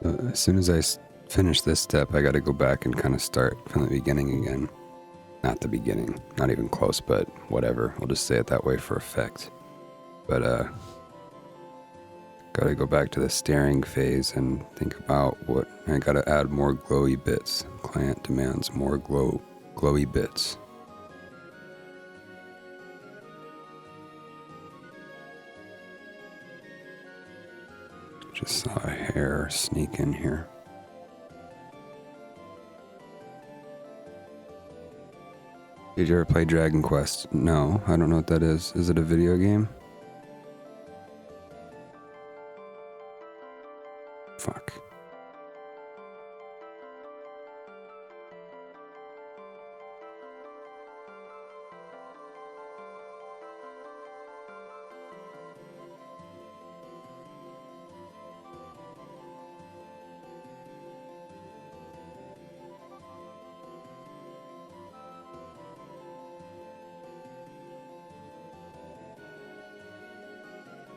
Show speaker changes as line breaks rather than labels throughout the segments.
As soon as I finish this step, I gotta go back and kind of start from the beginning again. Not the beginning, not even close, but whatever. We'll just say it that way for effect. But, gotta go back to the staring phase and think about what... I gotta add more glowy bits. Client demands more glowy bits. Just saw a hair sneak in here. Did you ever play Dragon Quest? No, I don't know what that is. Is it a video game? Fuck.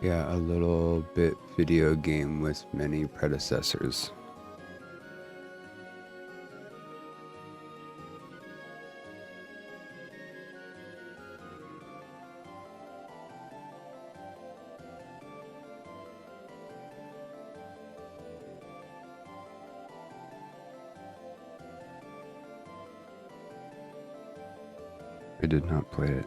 Yeah, a little bit video game with many predecessors. I did not play it.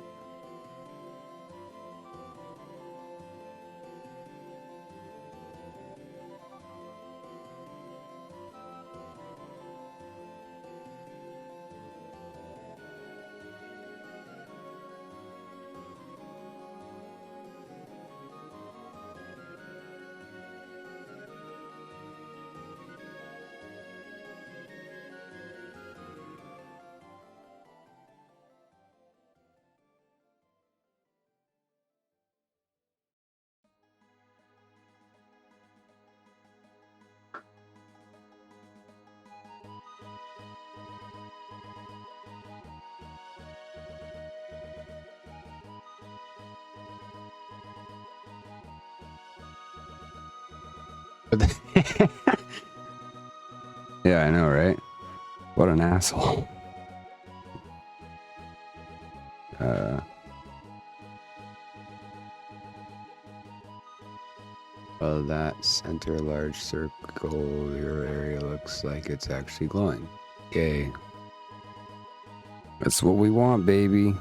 Yeah, I know, right? What an asshole. Well, that center large circle, your area looks like it's actually glowing. Yay. That's what we want, baby.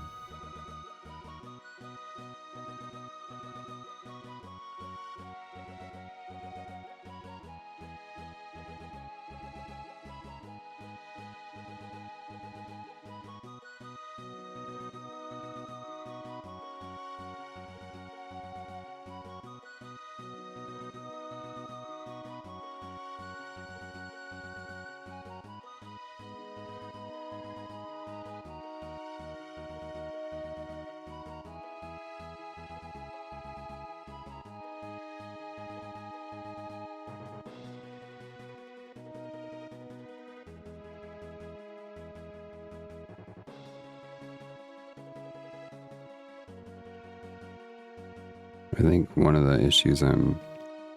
I think one of the issues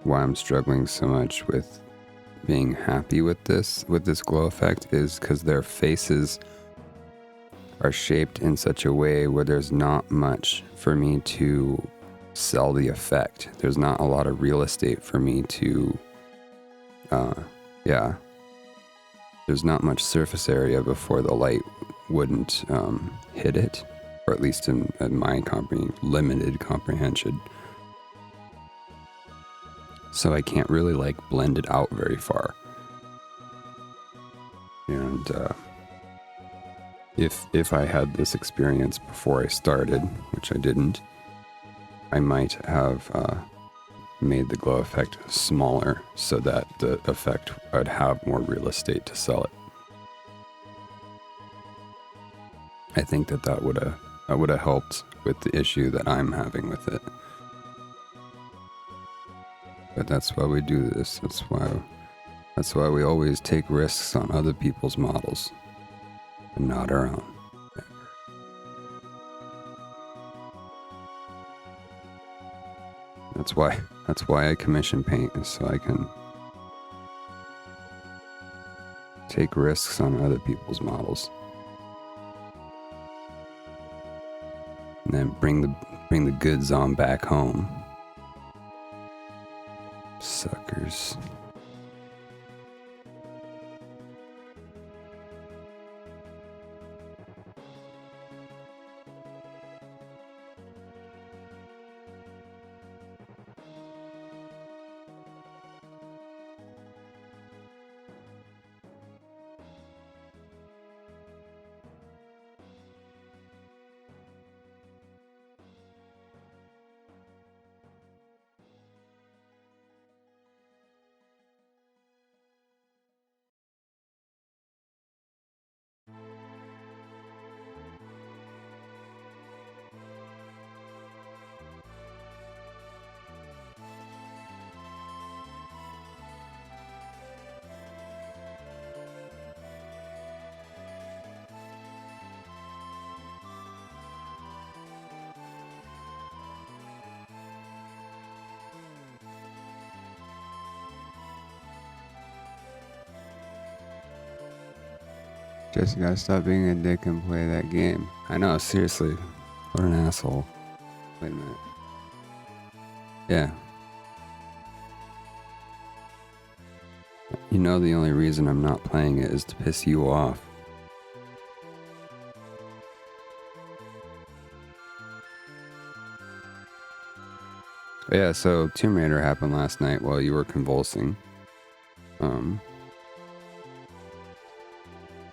why I'm struggling so much with being happy with this glow effect is because their faces are shaped in such a way where there's not much for me to sell the effect. There's not a lot of real estate for me to, there's not much surface area before the light wouldn't hit it, or at least in my limited comprehension. So I can't really like blend it out very far. And if I had this experience before I started, which I didn't, I might have made the glow effect smaller so that the effect would have more real estate to sell it. I think that would have helped with the issue that I'm having with it. But that's why we do this. That's why we always take risks on other people's models and not our own. That's why I commission paint, is so I can take risks on other people's models. And then bring the goods on back home. Suckers. Just gotta stop being a dick and play that game. I know, seriously. What an asshole. Wait a minute. Yeah. You know the only reason I'm not playing it is to piss you off. Yeah, so Tomb Raider happened last night while you were convulsing.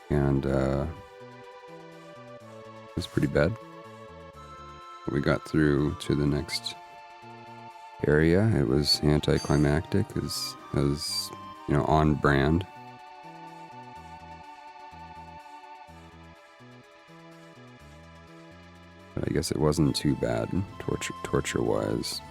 And it was pretty bad. We got through to the next area. It was anticlimactic. It was on brand. But I guess it wasn't too bad torture-wise.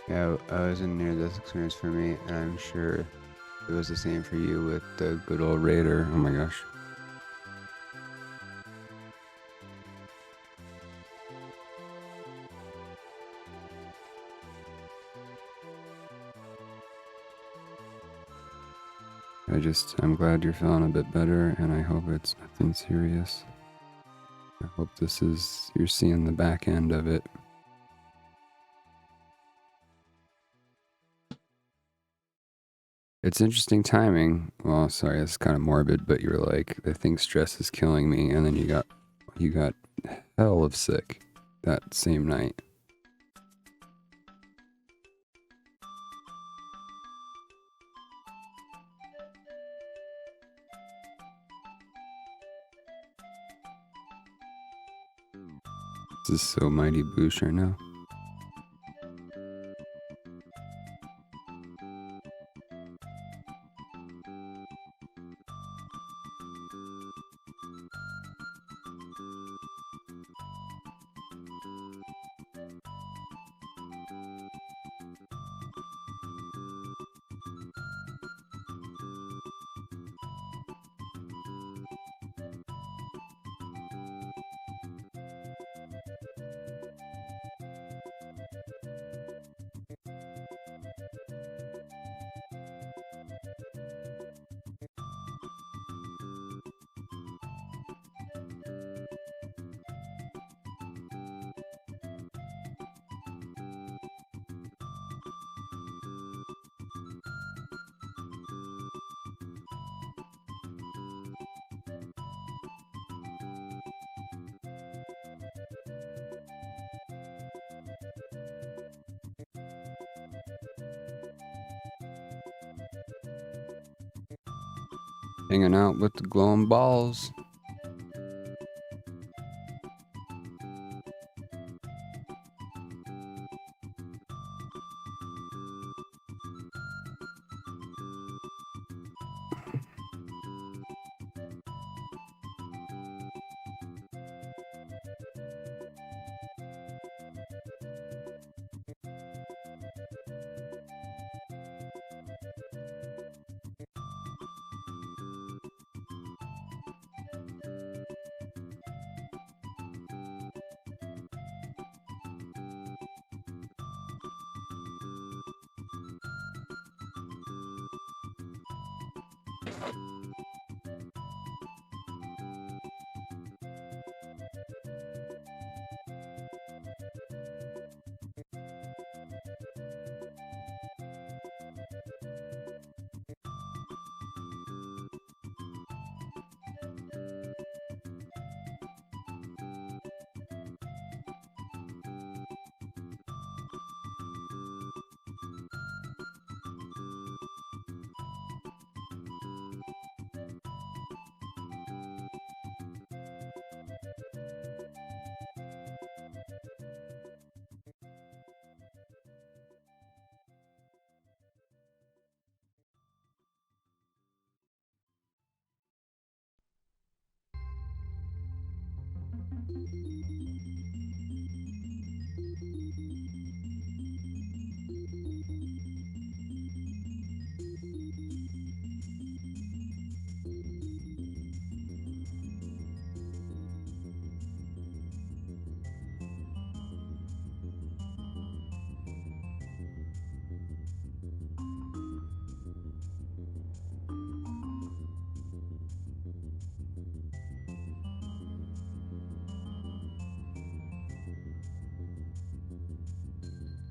Yeah, I was a near-death experience for me, and I'm sure it was the same for you with the good old Raider. Oh my gosh. I'm glad you're feeling a bit better, and I hope it's nothing serious. I hope you're seeing the back end of it. It's interesting timing. Well, sorry, it's kind of morbid, but you're like, I think stress is killing me, and then you got hell of sick that same night. This is so mighty boosh right now. Hanging out with the glowing balls.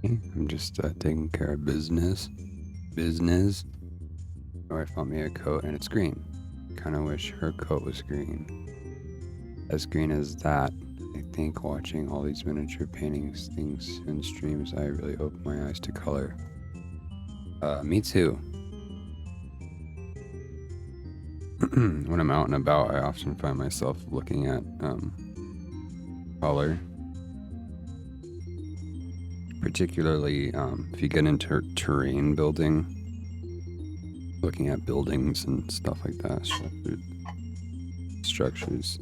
I'm just taking care of business. My wife bought me a coat and it's green. Kind of wish her coat was green. As green as that. I think watching all these miniature paintings, things, and streams, I really opened my eyes to color. Me too. When I'm out and about, I often find myself looking at color. Particularly if you get into terrain building, looking at buildings and stuff like that, structures.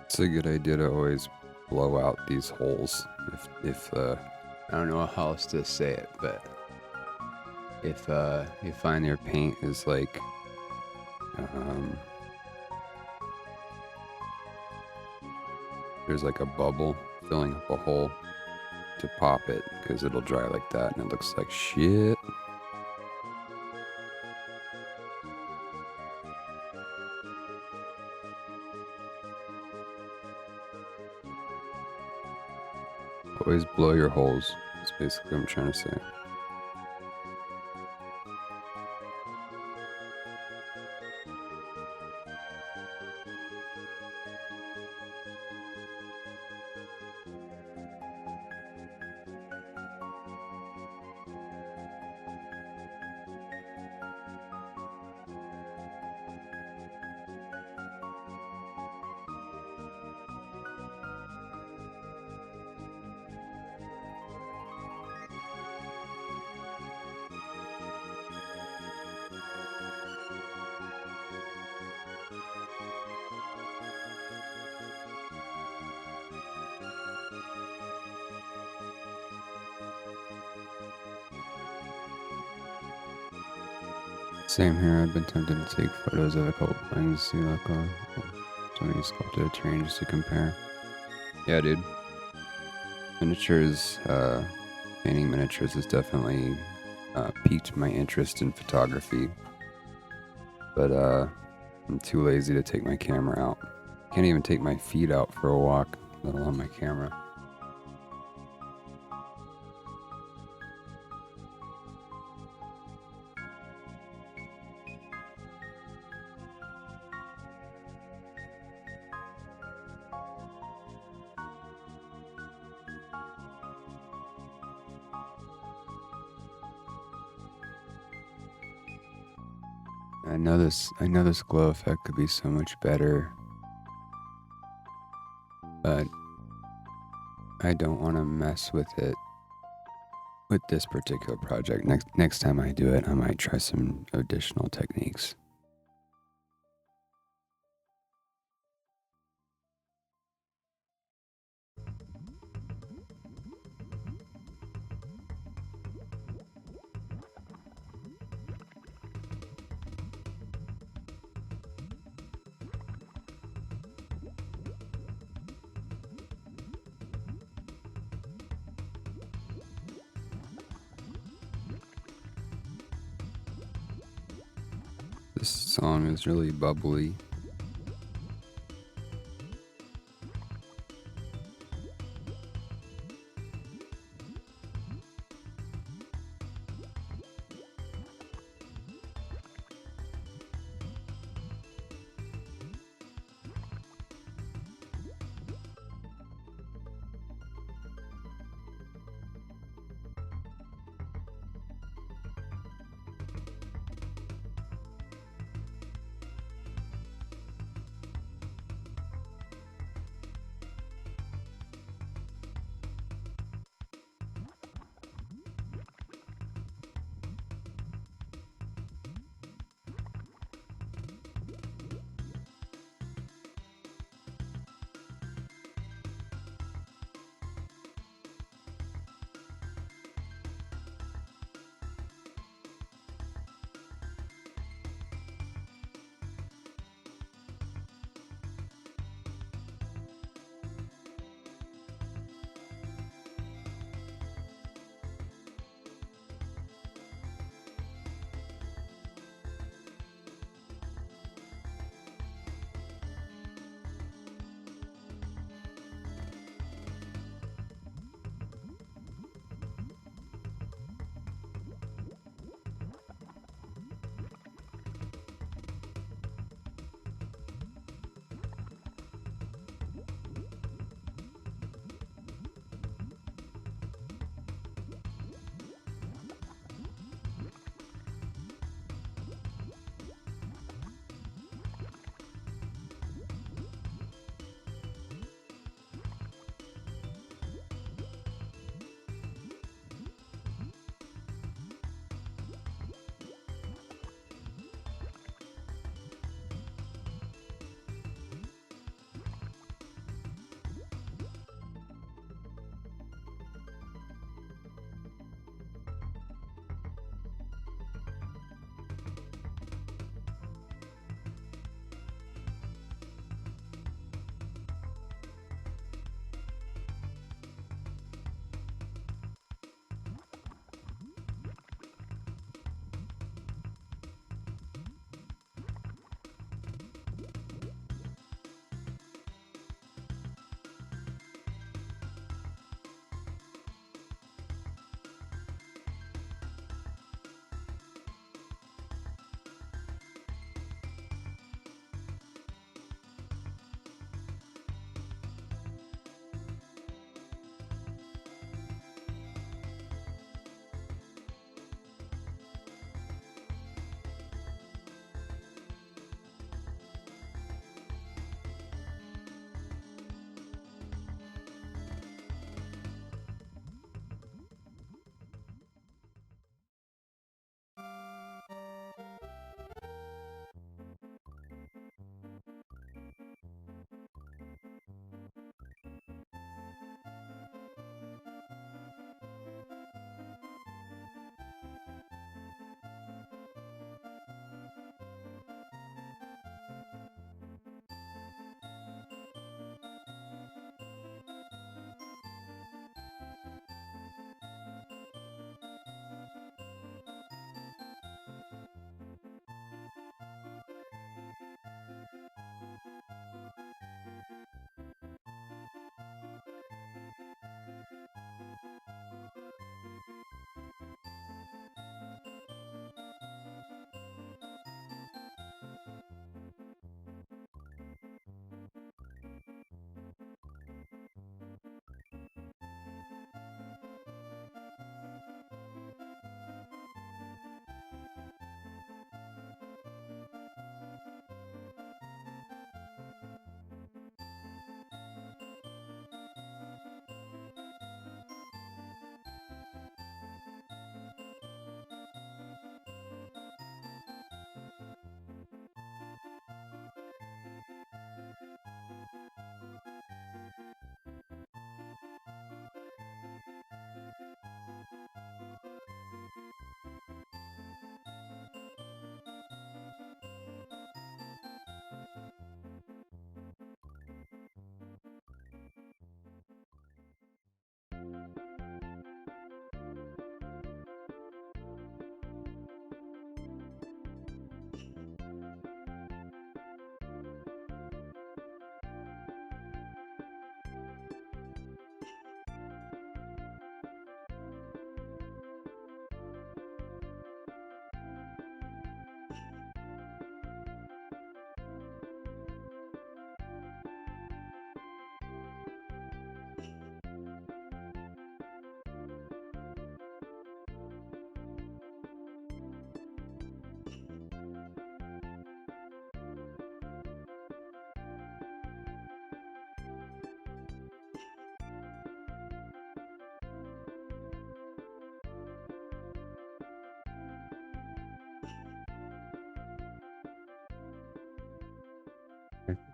It's a good idea to always blow out these holes. If I don't know how else to say it, but if you find your paint is like there's like a bubble filling up a hole, to pop it, because it'll dry like that and it looks like shit. Always blow your holes. That's basically what I'm trying to say. Same here. I've been tempted to take photos of a couple things, see like somebody sculpted a terrain just to compare. Yeah, dude. Miniatures, painting miniatures has definitely piqued my interest in photography. But I'm too lazy to take my camera out. Can't even take my feet out for a walk, let alone my camera. I know this glow effect could be so much better, but I don't want to mess with it with this particular project. Next time I do it, I might try some additional techniques. This song is really bubbly.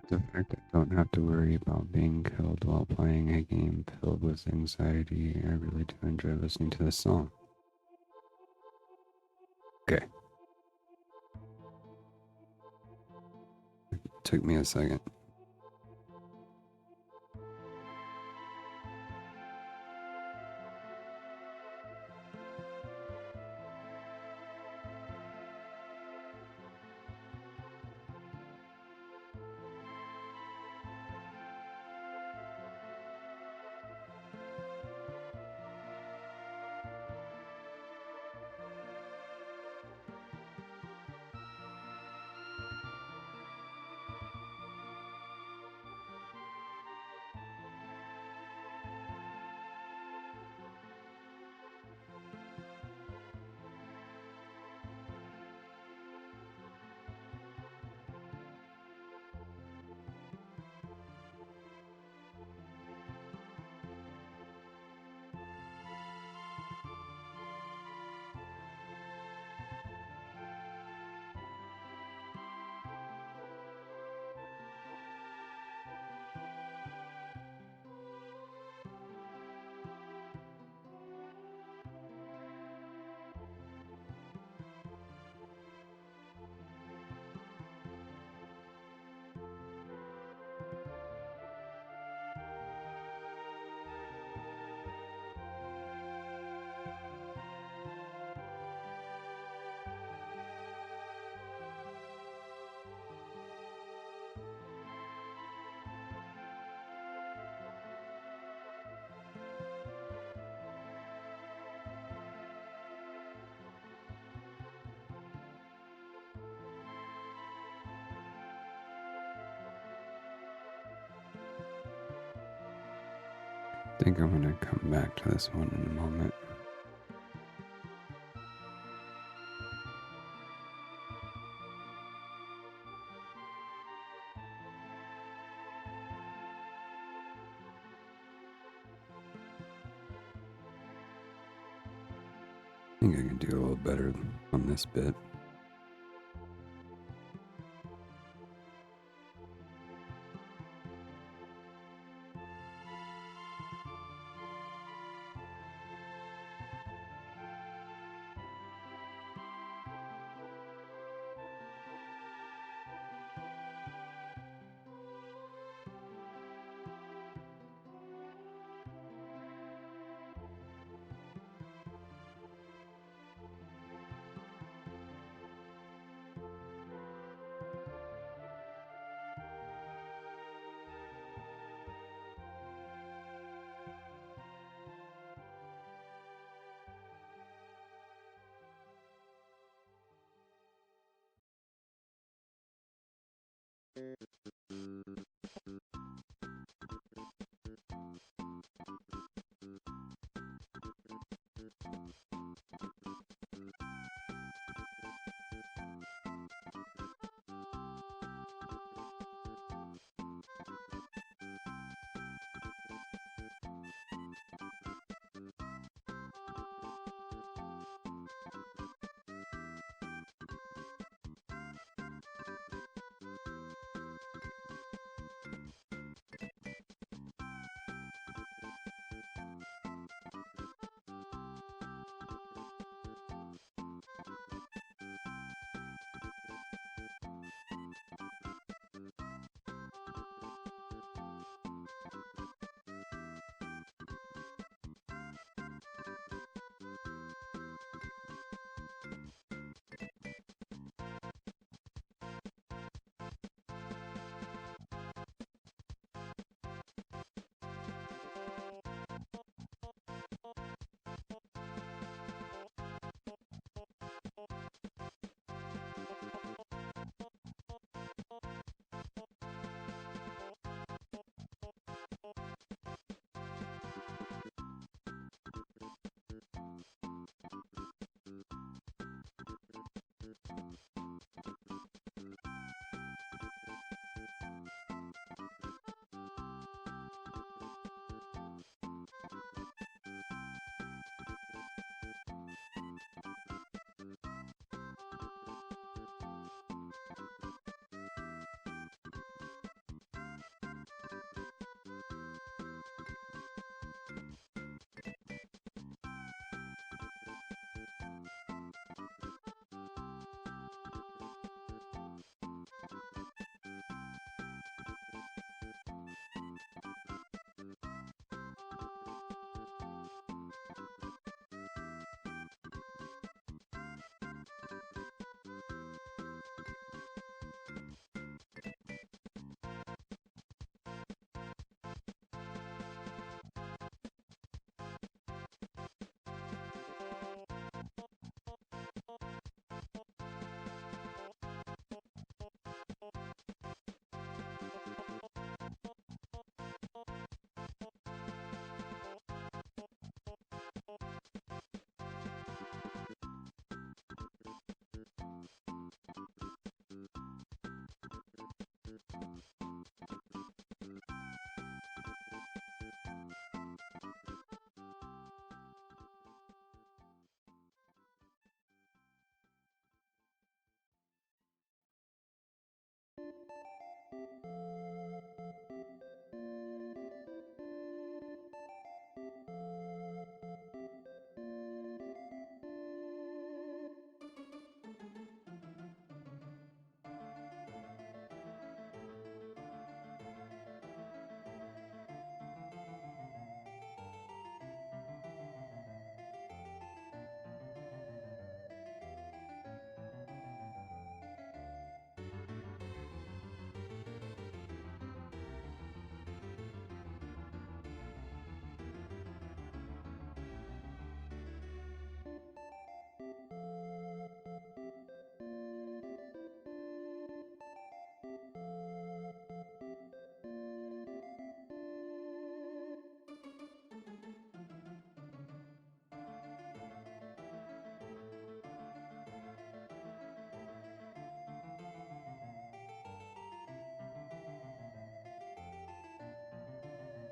The fact I don't have to worry about being killed while playing a game filled with anxiety, I really do enjoy listening to this song. Okay. Took me a second. I think I'm gonna come back to this one in a moment. I think I can do a little better on this bit.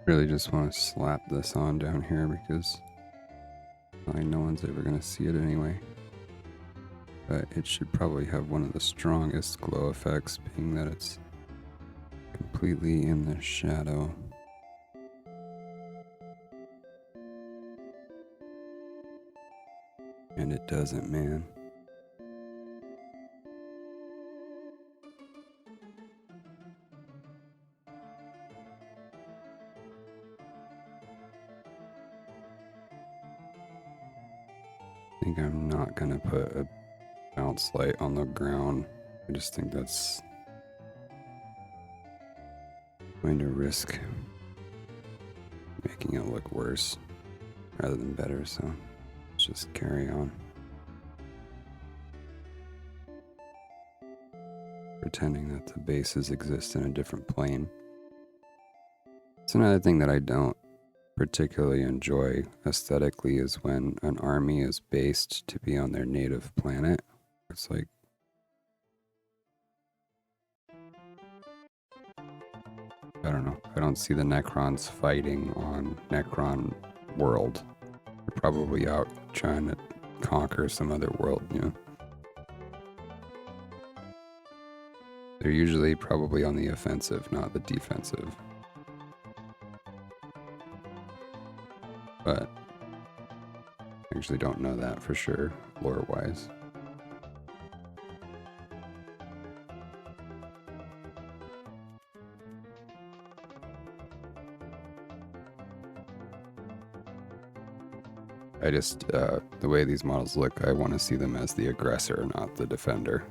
Really just want to slap this on down here because no one's ever going to see it anyway. But it should probably have one of the strongest glow effects, being that it's completely in the shadow. And it doesn't, man. I think I'm not gonna put a bounce light on the ground. I just think that's going to risk making it look worse rather than better, so let's just carry on. Pretending that the bases exist in a different plane. It's another thing that I don't particularly enjoy aesthetically is when an army is based to be on their native planet. It's like, I don't know. I don't see the Necrons fighting on Necron world. They're probably out trying to conquer some other world, you know? They're usually probably on the offensive, not the defensive. But I actually don't know that for sure, lore-wise. I just, the way these models look, I want to see them as the aggressor, not the defender.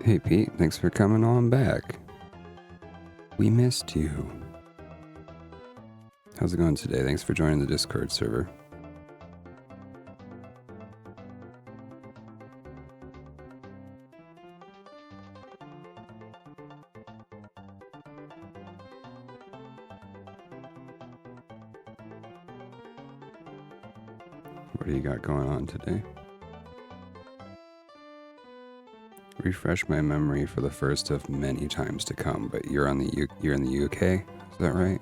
Hey Pete, thanks for coming on back. We missed you. How's it going today? Thanks for joining the Discord server. What do you got going on today? Refresh my memory for the first of many times to come, but you're in the UK, is that right?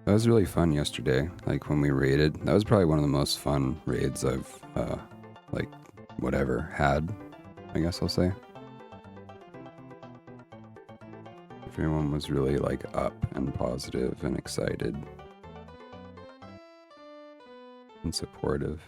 That was really fun yesterday, like when we raided. That was probably one of the most fun raids I've, had, I guess I'll say. Everyone was really like up and positive and excited and supportive.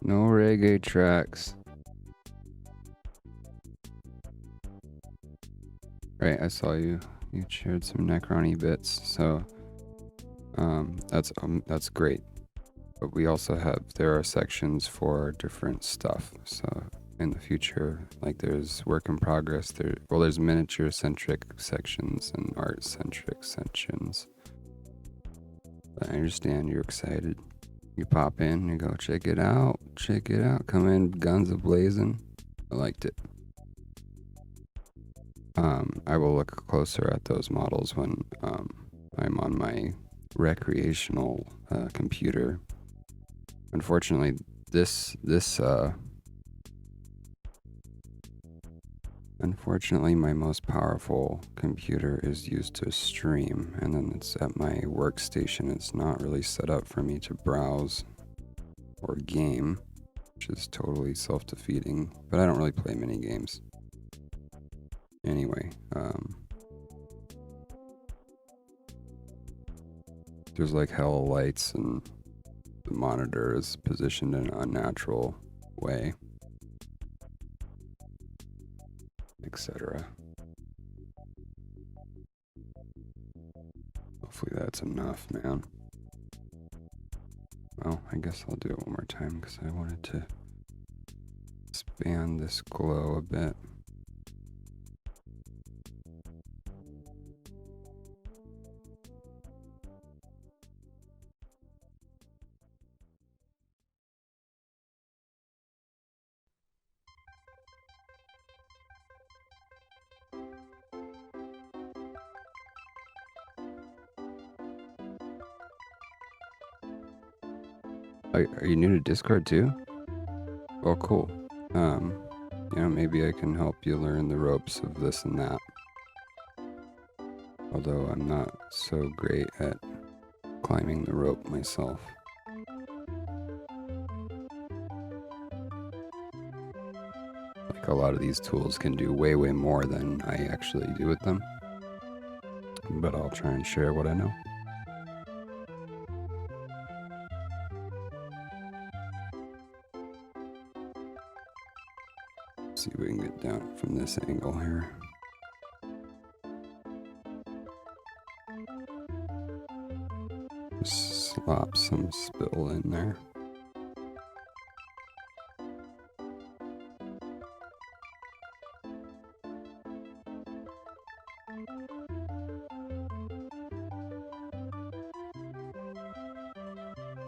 No reggae tracks. Right, I saw you. You shared some Necron bits, so that's great. But we also there are sections for different stuff. So in the future, like there's work in progress. There's miniature centric sections and art centric sections. But I understand you're excited. You pop in, you go check it out. Come in, guns a blazing. I liked it. I will look closer at those models when I'm on my recreational computer. Unfortunately, unfortunately, my most powerful computer is used to stream, and then it's at my workstation. It's not really set up for me to browse or game, which is totally self-defeating. But I don't really play mini games. Anyway, there's like hell lights and the monitor is positioned in an unnatural way, etc. Hopefully that's enough, man. Well, I guess I'll do it one more time because I wanted to expand this glow a bit. Are you new to Discord too? Well, cool. Maybe I can help you learn the ropes of this and that. Although I'm not so great at climbing the rope myself. Like a lot of these tools can do way more than I actually do with them. But I'll try and share what I know. See if we can get down from this angle here. Just slop some spill in there.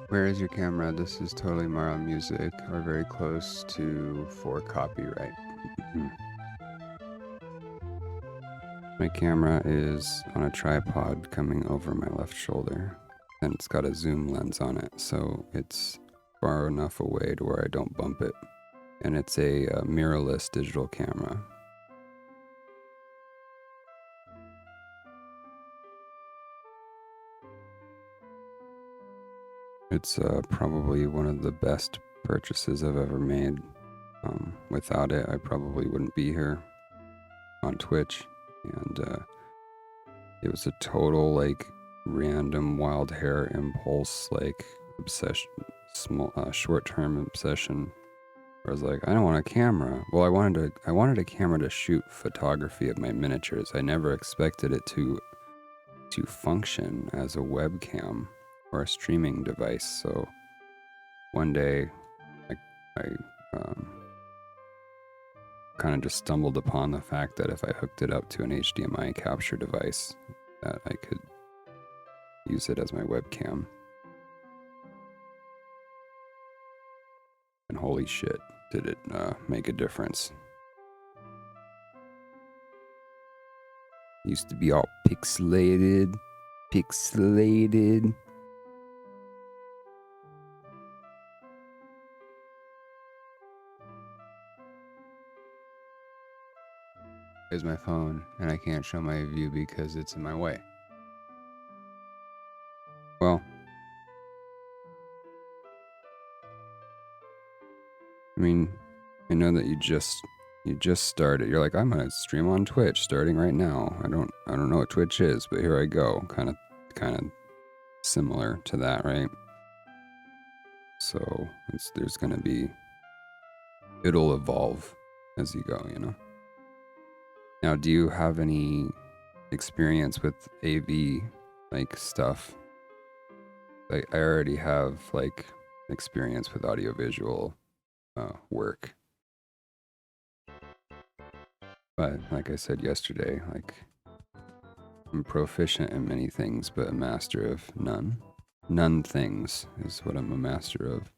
Where is your camera? This is totally Mara Music, or very close to for copyright. My camera is on a tripod coming over my left shoulder, and it's got a zoom lens on it, so it's far enough away to where I don't bump it. And it's a mirrorless digital camera. It's probably one of the best purchases I've ever made. Without it, I probably wouldn't be here on Twitch. And it was a total, like, random wild hair impulse, like, obsession, short-term obsession. Where I was like, I don't want a camera. Well, I wanted a camera to shoot photography of my miniatures. I never expected it to function as a webcam or a streaming device. So one day I kind of just stumbled upon the fact that if I hooked it up to an HDMI capture device, that I could use it as my webcam. And holy shit, did it make a difference. Used to be all pixelated. Here's my phone, and I can't show my view because it's in my way. Well, I mean, I know that you just started. You're like, I'm gonna stream on Twitch starting right now. I don't know what Twitch is, but here I go. Kind of similar to that, right? So there's going to be, it'll evolve as you go, you know. Now, do you have any experience with AV like stuff? Like, I already have like experience with audiovisual work, but like I said yesterday, like I'm proficient in many things, but a master of none. None things is what I'm a master of.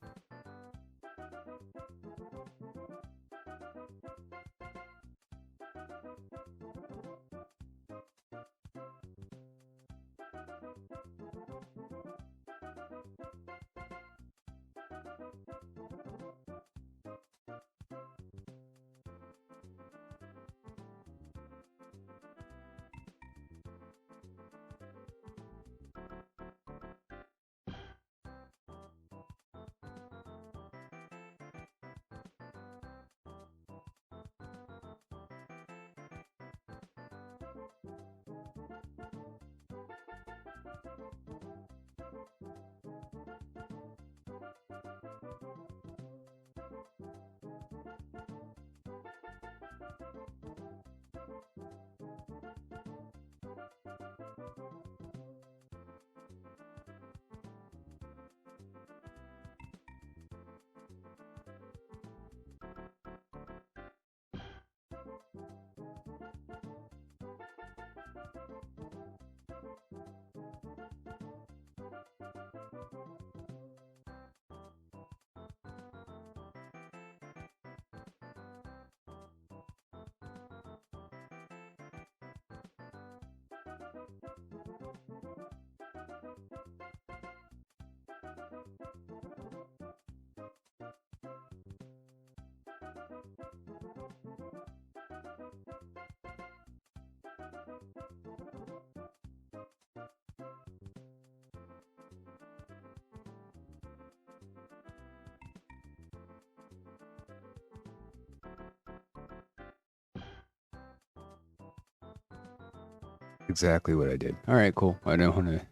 Exactly what I did. All right, cool. I don't want to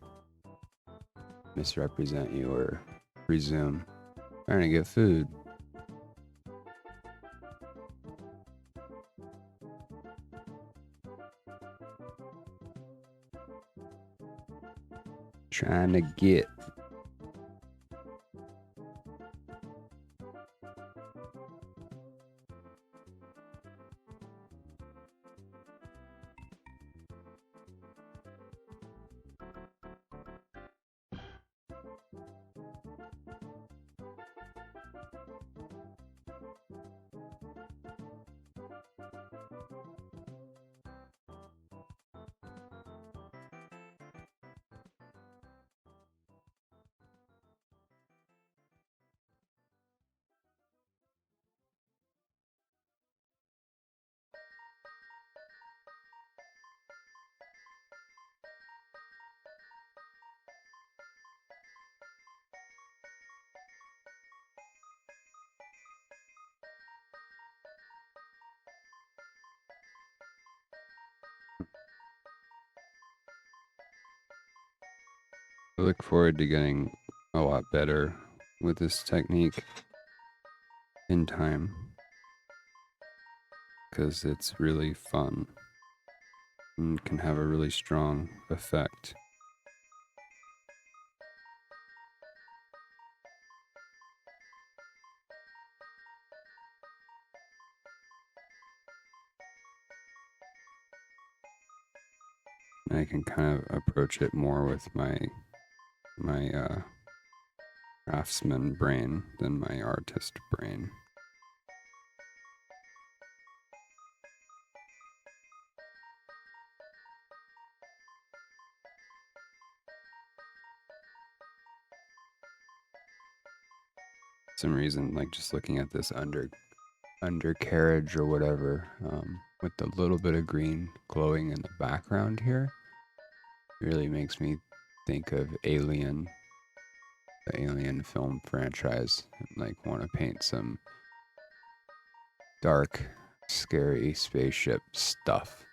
misrepresent you or presume. Trying to get food. Trying to get. I look forward to getting a lot better with this technique in time because it's really fun and can have a really strong effect. I can kind of approach it more with my craftsman brain than my artist brain. For some reason, like just looking at this undercarriage or whatever, with the little bit of green glowing in the background here, really makes me think of Alien, the Alien film franchise, and like want to paint some dark, scary spaceship stuff.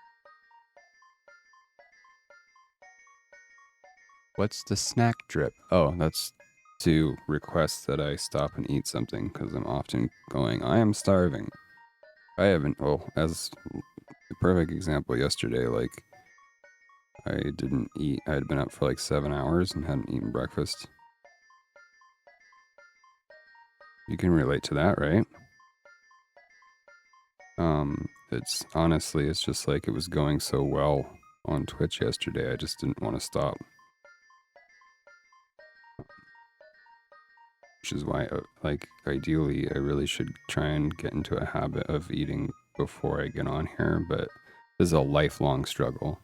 What's the snack drip? Oh, that's to request that I stop and eat something because I'm often going, I am starving. I haven't, well, as a perfect example yesterday, like, I didn't eat, I had been up for like 7 hours and hadn't eaten breakfast. You can relate to that, right? It's honestly, it's just like it was going so well on Twitch yesterday, I just didn't want to stop. Which is why, like, ideally, I really should try and get into a habit of eating before I get on here, but this is a lifelong struggle.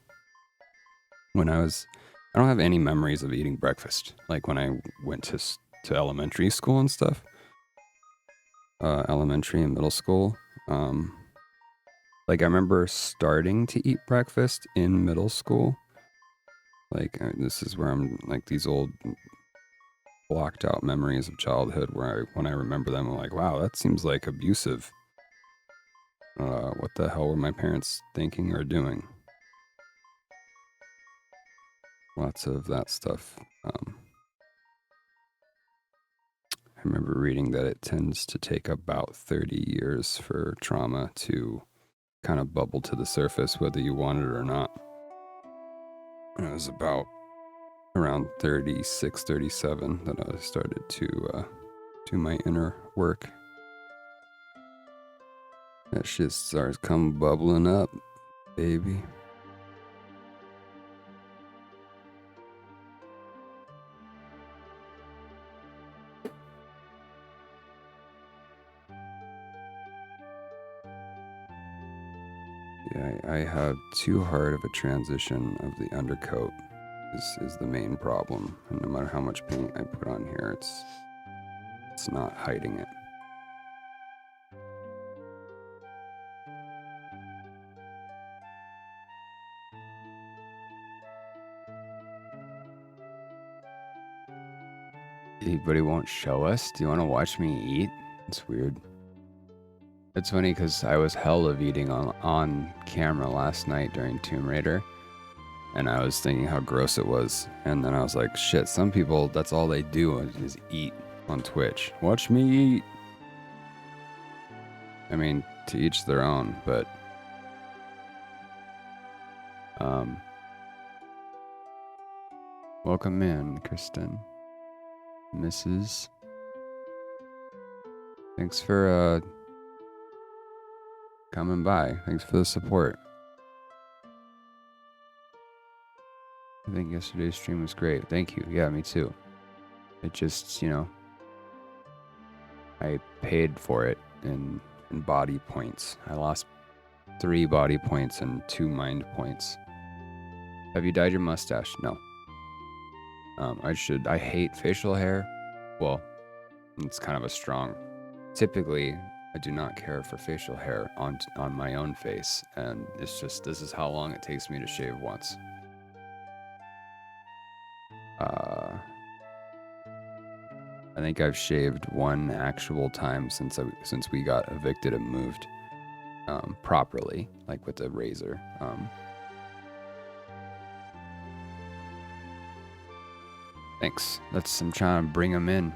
I don't have any memories of eating breakfast, like when I went to elementary school and stuff. Elementary and middle school. Like, I remember starting to eat breakfast in middle school. Like, this is where I'm, like, these old blocked out memories of childhood where when I remember them, I'm like, wow, that seems like abusive. What the hell were my parents thinking or doing? Lots of that stuff. I remember reading that it tends to take about 30 years for trauma to kind of bubble to the surface, whether you want it or not. And it was about around 36, 37 that I started to do my inner work. That shit starts come bubbling up, baby. Yeah, I have too hard of a transition of the undercoat is the main problem. And no matter how much paint I put on here, it's not hiding it. Anybody won't show us? Do you want to watch me eat? It's weird. It's funny because I was hell of eating on camera last night during Tomb Raider. And I was thinking how gross it was. And then I was like, shit, some people, that's all they do is eat on Twitch. Watch me eat. I mean, to each their own, but welcome in, Kristen. Mrs. Thanks for coming by. Thanks for the support. I think yesterday's stream was great. Thank you. Yeah, me too. It just, I paid for it in body points. I lost 3 body points and 2 mind points. Have you dyed your mustache? No. I hate facial hair. Well, it's kind of a strong. Typically, I do not care for facial hair on my own face, and it's just, this is how long it takes me to shave once. I think I've shaved 1 actual time since we got evicted and moved properly, like with a razor. Thanks. I'm trying to bring them in,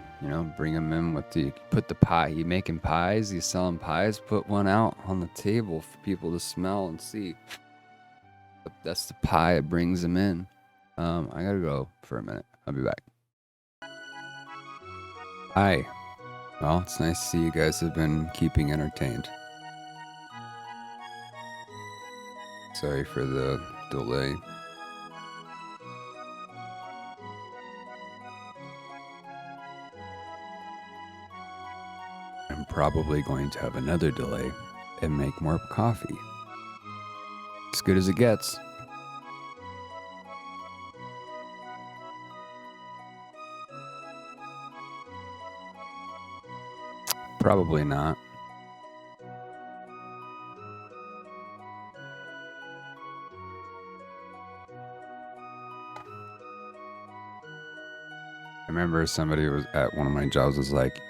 bring them in with put the pie. You making pies? You selling pies? Put one out on the table for people to smell and see. That's the pie that brings them in. I gotta go for a minute. I'll be back. Hi. Well, it's nice to see you guys have been keeping entertained. Sorry for the delay. I'm probably going to have another delay and make more coffee. As good as it gets. Probably not. I remember somebody was at one of my jobs was like,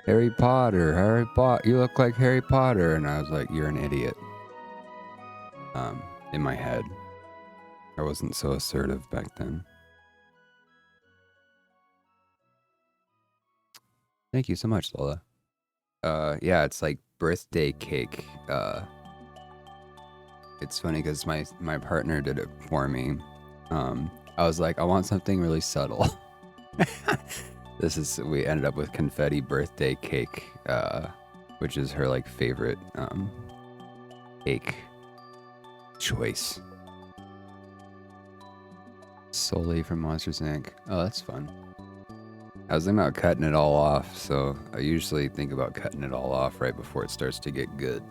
Harry Potter, you look like Harry Potter. And I was like, you're an idiot. In my head. I wasn't so assertive back then. Thank you so much, Lola. Yeah, it's like birthday cake. It's funny because my partner did it for me. I was like, I want something really subtle. We ended up with confetti birthday cake, which is her like favorite cake choice. Solely from Monsters Inc. Oh, that's fun. I was thinking about cutting it all off, so I usually think about cutting it all off right before it starts to get good.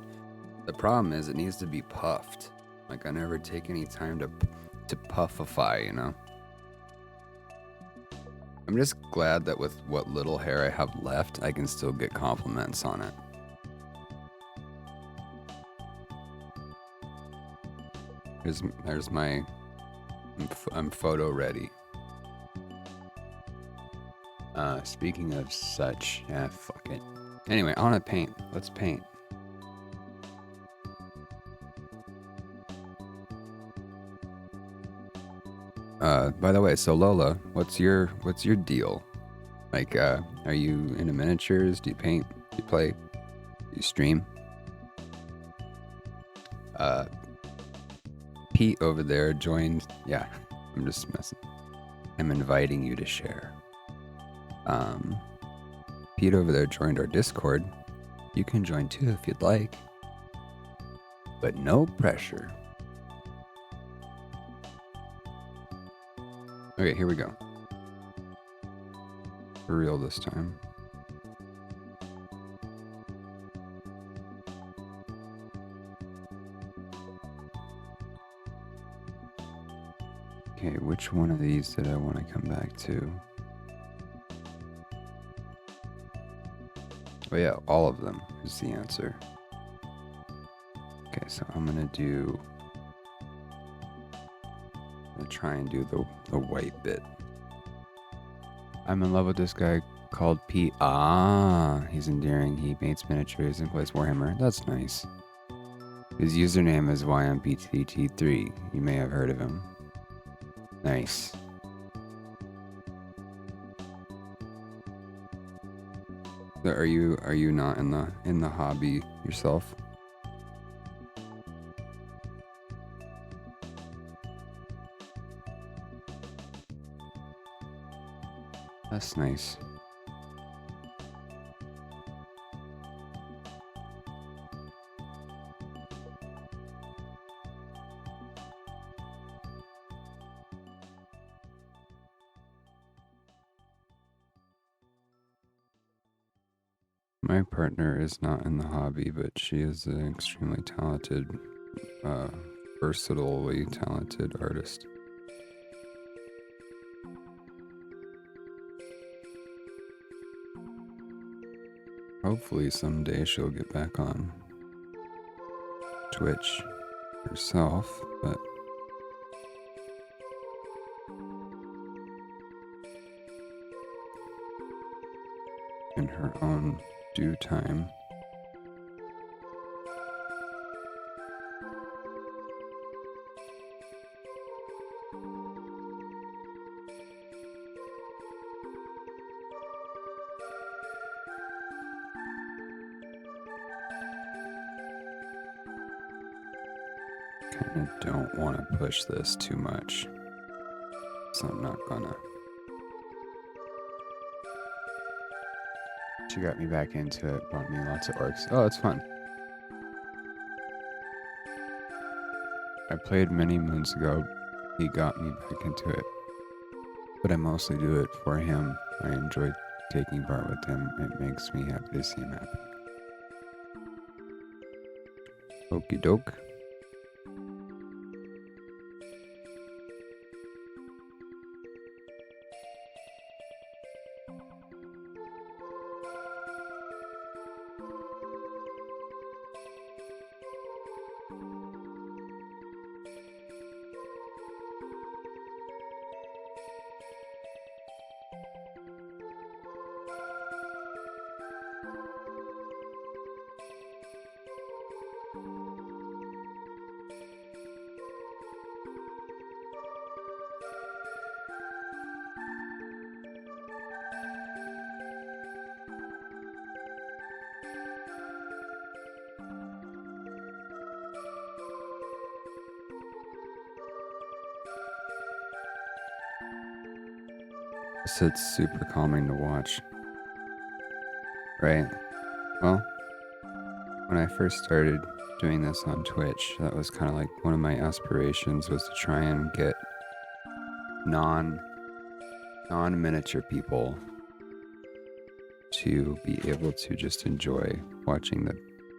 The problem is it needs to be puffed. Like I never take any time to puffify, you know? I'm just glad that with what little hair I have left, I can still get compliments on it. There's my... I'm photo ready. Speaking of such... Yeah, fuck it. Anyway, I want to paint. Let's paint. By the way, so Lola, what's your deal? Like, are you into miniatures? Do you paint? Do you play? Do you stream? Pete over there joined. Yeah, I'm just messing. I'm inviting you to share. Pete over there joined our Discord. You can join too if you'd like, but no pressure. Okay, here we go. For real this time. Okay, which one of these did I want to come back to? Oh yeah, all of them is the answer. Okay, so I'm gonna try and do the white bit. I'm in love with this guy called Pete. Ah, he's endearing. He paints miniatures and plays Warhammer. That's nice. His username is YMPTT3. You may have heard of him. Nice. So are you not in the hobby yourself? That's nice. My partner is not in the hobby, but she is an extremely talented, versatilely talented artist. Hopefully someday she'll get back on Twitch herself, but in her own due time. Kinda don't want to push this too much, so I'm not gonna. She got me back into it, brought me lots of orcs. Oh, it's fun. I played many moons ago. He got me back into it, but I mostly do it for him. I enjoy taking part with him. It makes me happy to see him happy. Okie doke. So it's super calming to watch. Right? Well, when I first started doing this on Twitch, that was kind of like one of my aspirations, was to try and get non-miniature people to be able to just enjoy watching the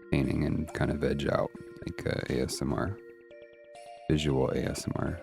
painting and kind of veg out, like ASMR, visual ASMR.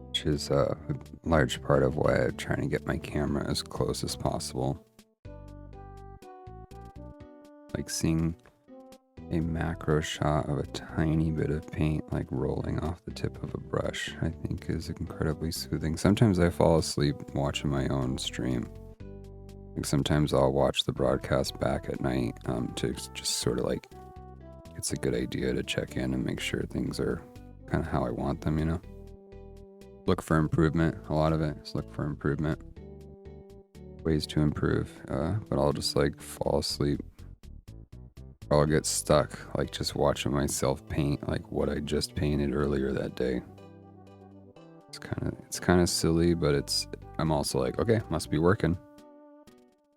Which is a large part of why I'm trying to get my camera as close as possible. Like seeing a macro shot of a tiny bit of paint like rolling off the tip of a brush, I think is incredibly soothing. Sometimes I fall asleep watching my own stream. Like sometimes I'll watch the broadcast back at night to just sort of like, it's a good idea to check in and make sure things are kind of how I want them, you know? Look for improvement. A lot of it is look for improvement. Ways to improve. But I'll just like fall asleep. Or I'll get stuck like just watching myself paint like what I just painted earlier that day. It's kind of silly, but I'm also like, okay, must be working.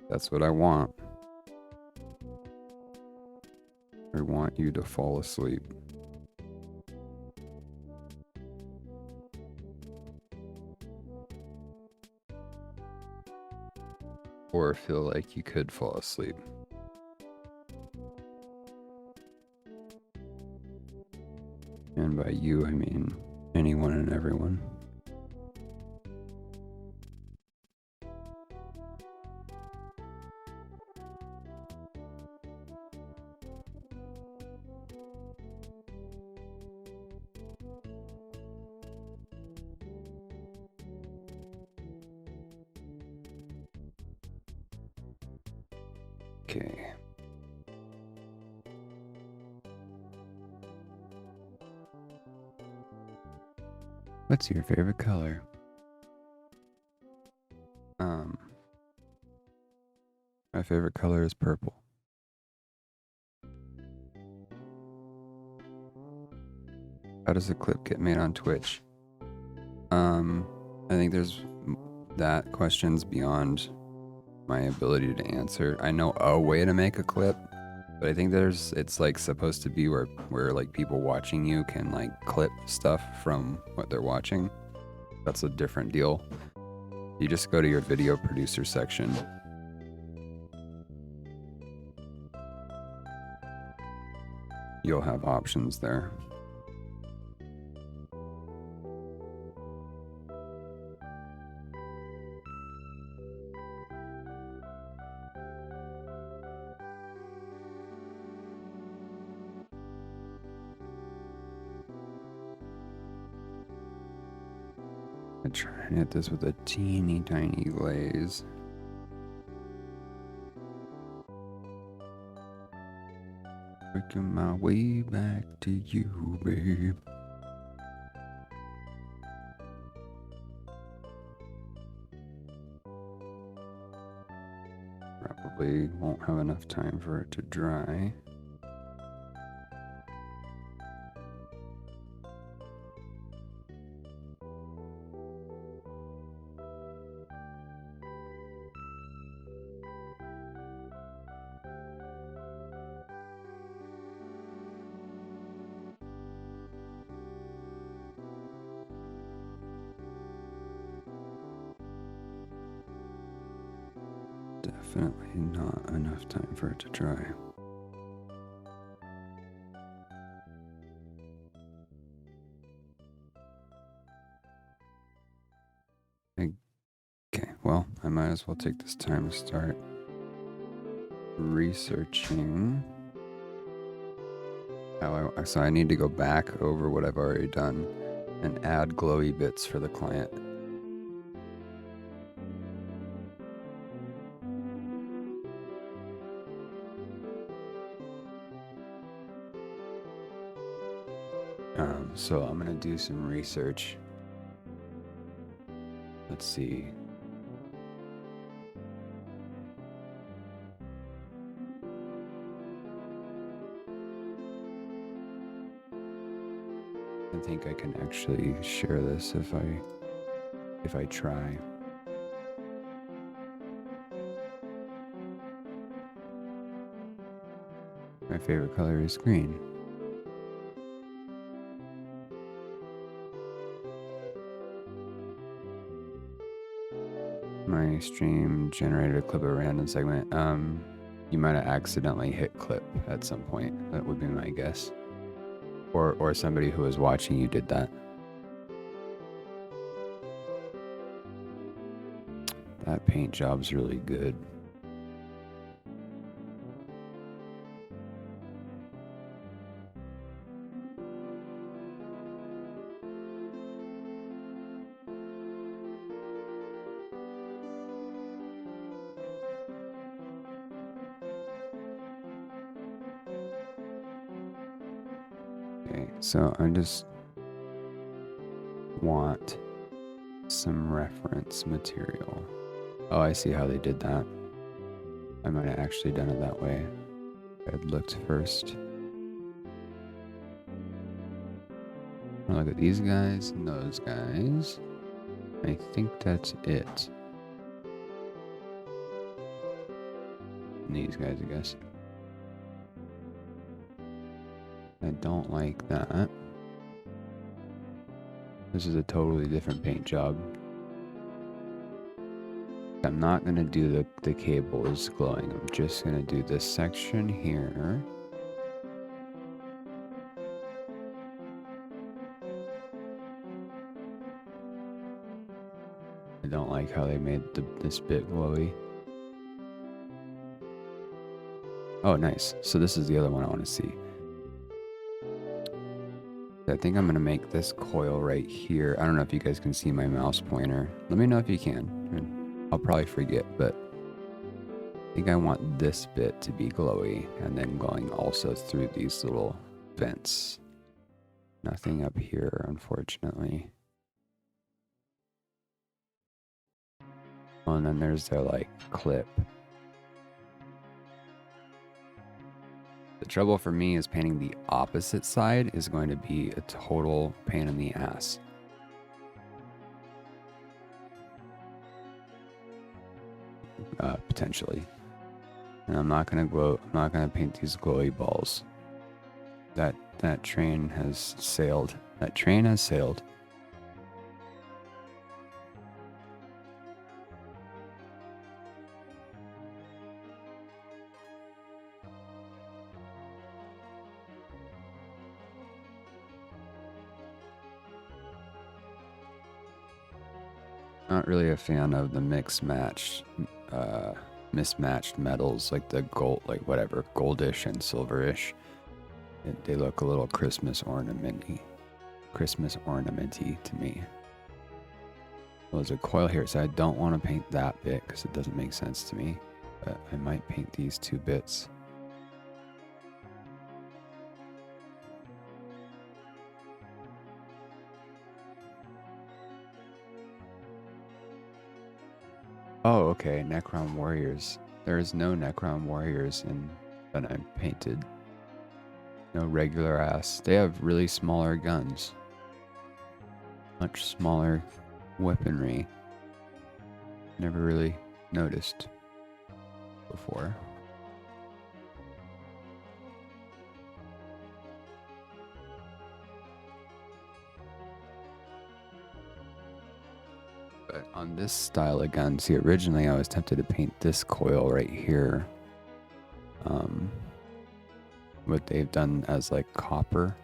That's what I want. I want you to fall asleep. Or feel like you could fall asleep. And by you, I mean anyone and everyone. Okay. What's your favorite color? My favorite color is purple. How does a clip get made on Twitch? I think that question's beyond my ability to answer. I know a way to make a clip, but I think it's like supposed to be where like people watching you can like clip stuff from what they're watching. That's a different deal. You just go to your video producer section. You'll have options there. I try and hit this with a teeny tiny glaze. Working my way back to you, babe. Probably won't have enough time for it to dry. Definitely not enough time for it to dry. well, I might as well take this time to start researching how so I need to go back over what I've already done and add glowy bits for the client. So I'm gonna do some research. Let's see. I think I can actually share this if I try. My favorite color is green. My stream generated a clip of a random segment. You might have accidentally hit clip at some point. That would be my guess. Or somebody who was watching you did that. That paint job's really good. So I just want some reference material. Oh, I see how they did that. I might have actually done it that way. I'd looked first. I'll look at these guys and those guys. I think that's it. And these guys, I guess. I don't like that. This is a totally different paint job. I'm not going to do the cables glowing. I'm just going to do this section here. I don't like how they made this bit glowy. Oh, nice. So this is the other one I want to see. I think I'm going to make this coil right here. I don't know if you guys can see my mouse pointer. Let me know if you can. I'll probably forget, but I think I want this bit to be glowy and then going also through these little vents. Nothing up here, unfortunately. Oh, and then there's their like clip. The trouble for me is painting the opposite side is going to be a total pain in the ass. Potentially. And I'm not gonna paint these glowy balls. That train has sailed. That train has sailed. Not really a fan of the mismatched metals, like the gold, like whatever, goldish and silverish. They look a little Christmas ornamenty to me. Well, there's a coil here, so I don't want to paint that bit because it doesn't make sense to me. But I might paint these two bits. Oh, okay, Necron warriors. There is no Necron warriors that I painted. No regular ass. They have really smaller guns. Much smaller weaponry. Never really noticed before. But on this style of gun, see, originally I was tempted to paint this coil right here. What they've done as like copper.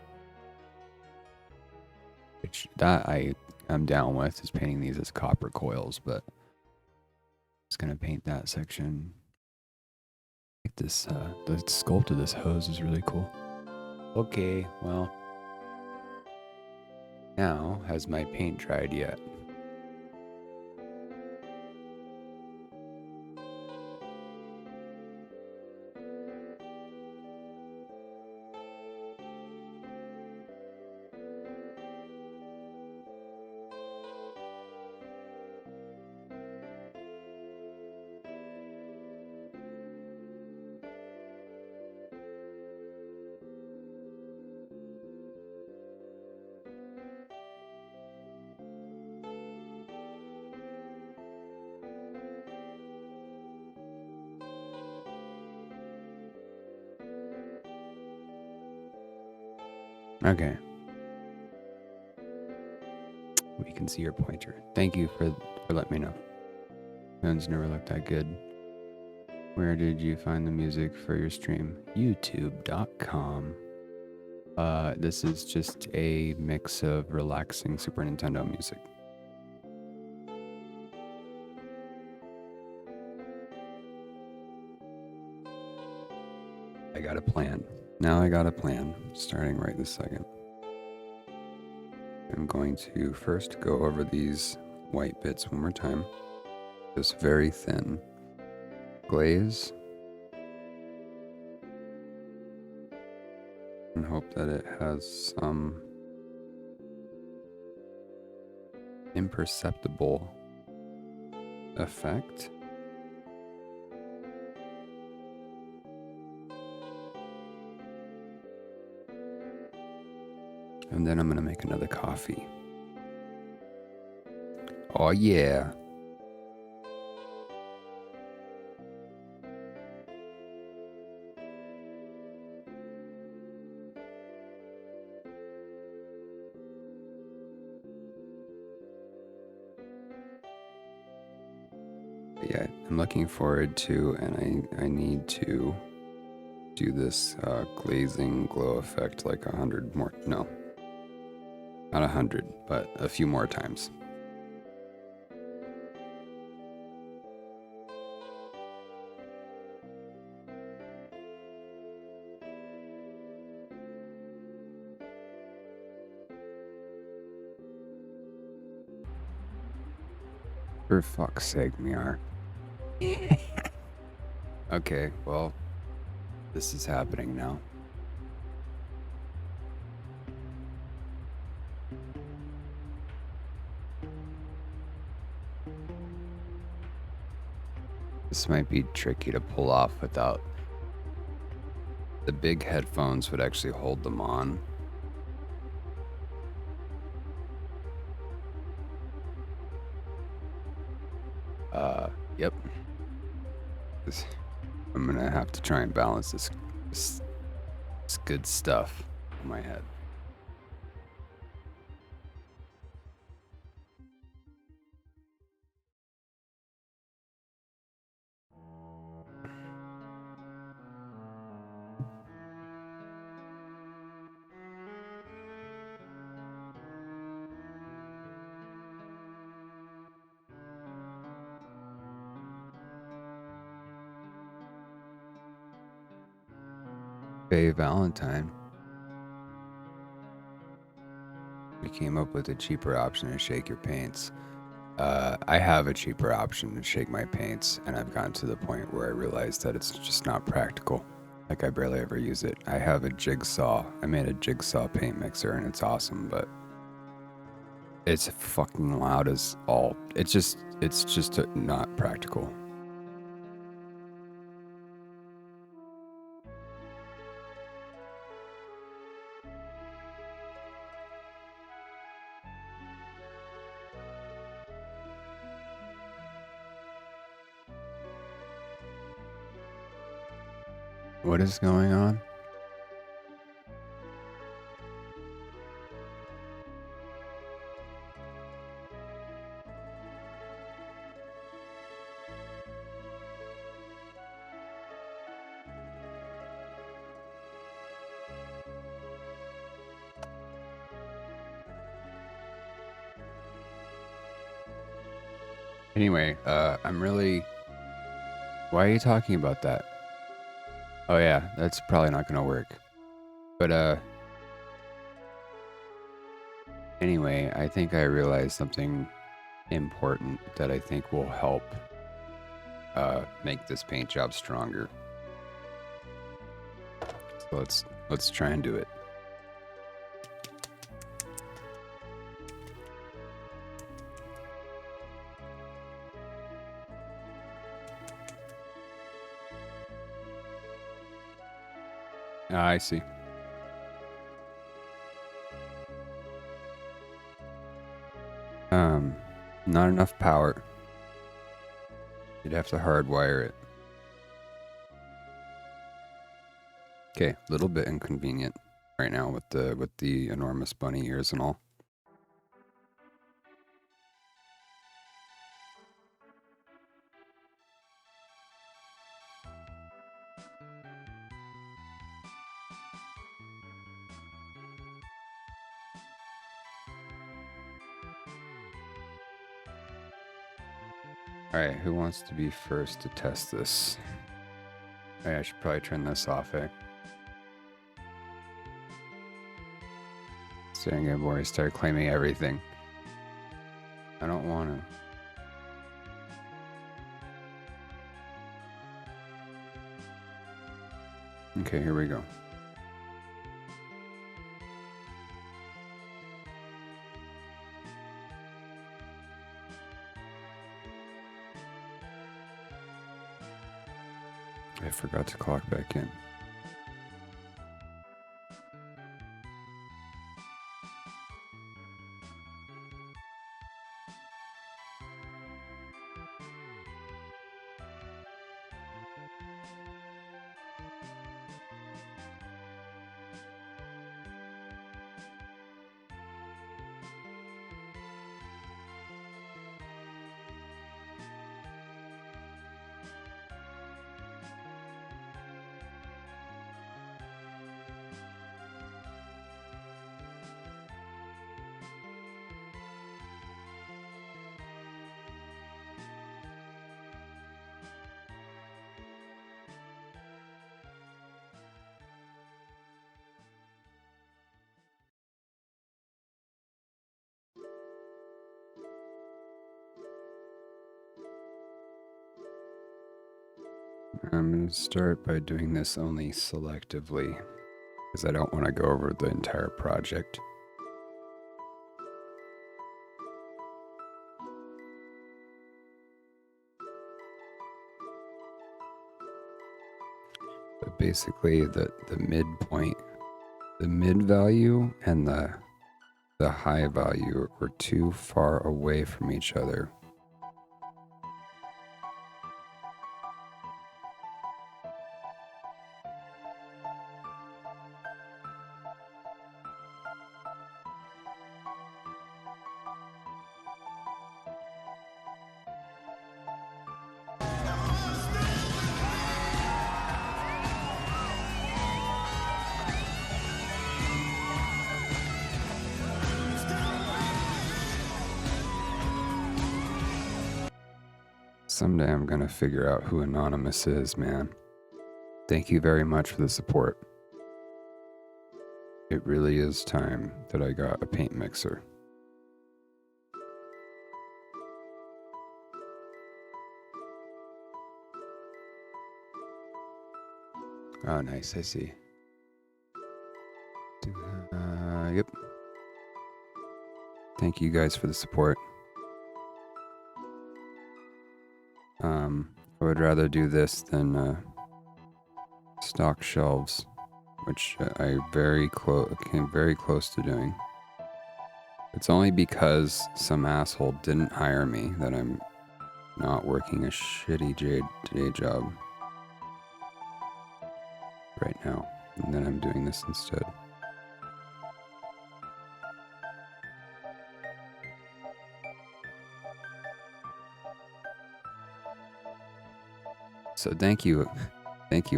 Which that I'm down with, is painting these as copper coils, but Just gonna paint that section. Like this, the sculpt of this hose is really cool. Okay, well, now has my paint dried yet? Okay. We can see your pointer. Thank you for letting me know. Phones never looked that good. Where did you find the music for your stream? YouTube.com. This is just a mix of relaxing Super Nintendo music. I got a plan. Now I got a plan, starting right this second. I'm going to first go over these white bits one more time. Just very thin. Glaze. And hope that it has some imperceptible effect. And then I'm gonna make another coffee. Oh yeah. Yeah, I'm looking forward to, and I need to do this glazing glow effect like 100 more, no, not 100, but a few more times. For fuck's sake, Miar. Okay, well, this is happening now. This might be tricky to pull off without... The big headphones would actually hold them on. Yep. I'm gonna have to try and balance this good stuff in my head. Faye Valentine. We came up with a cheaper option to shake your paints. I have a cheaper option to shake my paints, and I've gotten to the point where I realized that it's just not practical. Like, I barely ever use it. I have a jigsaw. I made a jigsaw paint mixer, and it's awesome, but it's fucking loud as all. It's just not practical. What is going on? Anyway, I'm really Why are you talking about that? Oh yeah, that's probably not gonna work. But anyway, I think I realized something important that I think will help make this paint job stronger. So let's try and do it. Ah, I see. Not enough power. You'd have to hardwire it. Okay, a little bit inconvenient right now with the enormous bunny ears and all. Alright, who wants to be first to test this? Alright, I should probably turn this off, eh? Staring at boys start claiming everything. I don't want to. Okay, here we go. I forgot to clock back in. I'm going to start by doing this only selectively, because I don't want to go over the entire project. But basically, the midpoint, the mid value and the high value are too far away from each other. Someday I'm gonna figure out who Anonymous is, man. Thank you very much for the support. It really is time that I got a paint mixer. Oh, nice, I see. Yep. Thank you guys for the support. I would rather do this than stock shelves, which I came very close to doing. It's only because some asshole didn't hire me that I'm not working a shitty day job right now, and then I'm doing this instead. So thank you,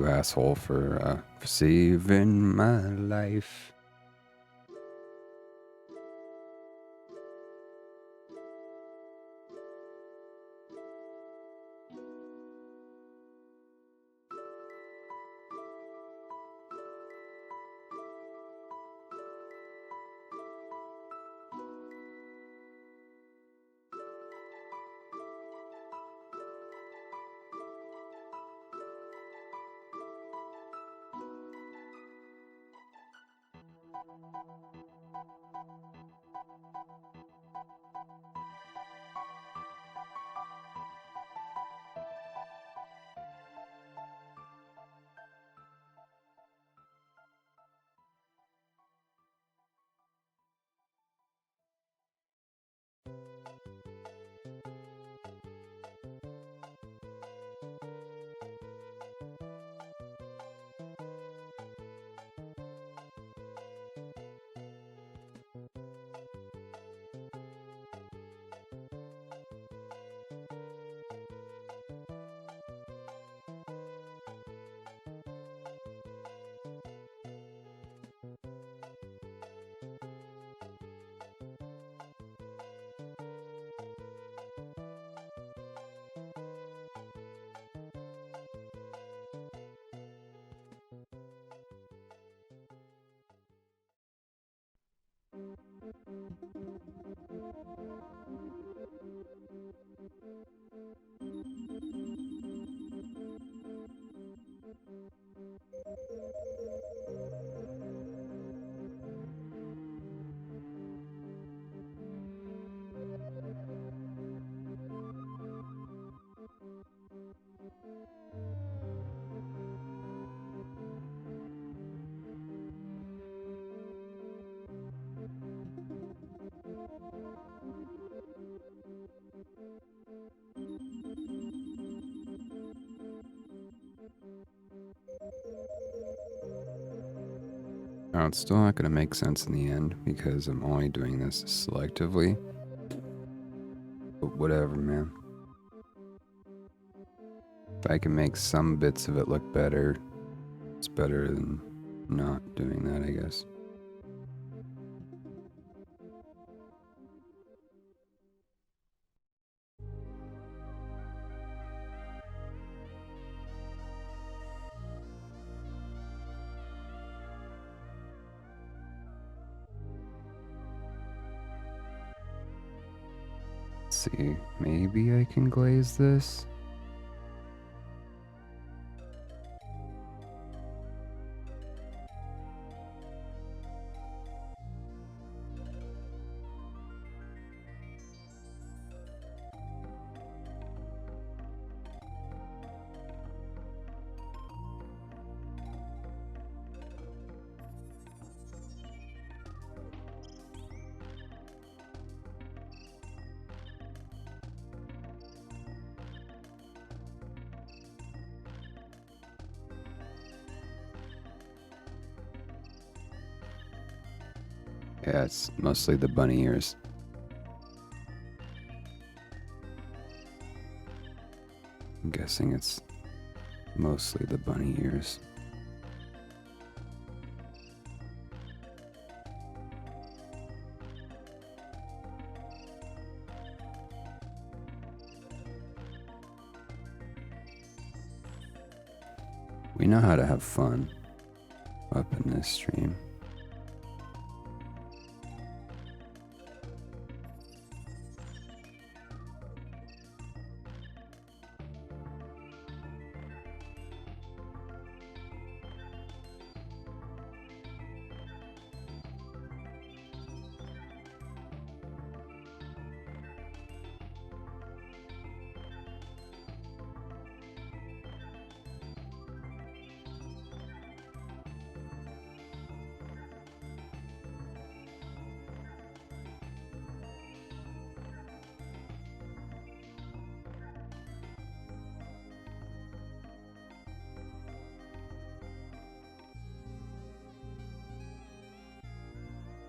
asshole, for saving my life. Now, it's still not going to make sense in the end because I'm only doing this selectively. But whatever, man. If I can make some bits of it look better, it's better than not doing that, I guess. Let's see, maybe I can glaze this. Yeah, it's mostly the bunny ears. I'm guessing it's mostly the bunny ears. We know how to have fun up in this stream.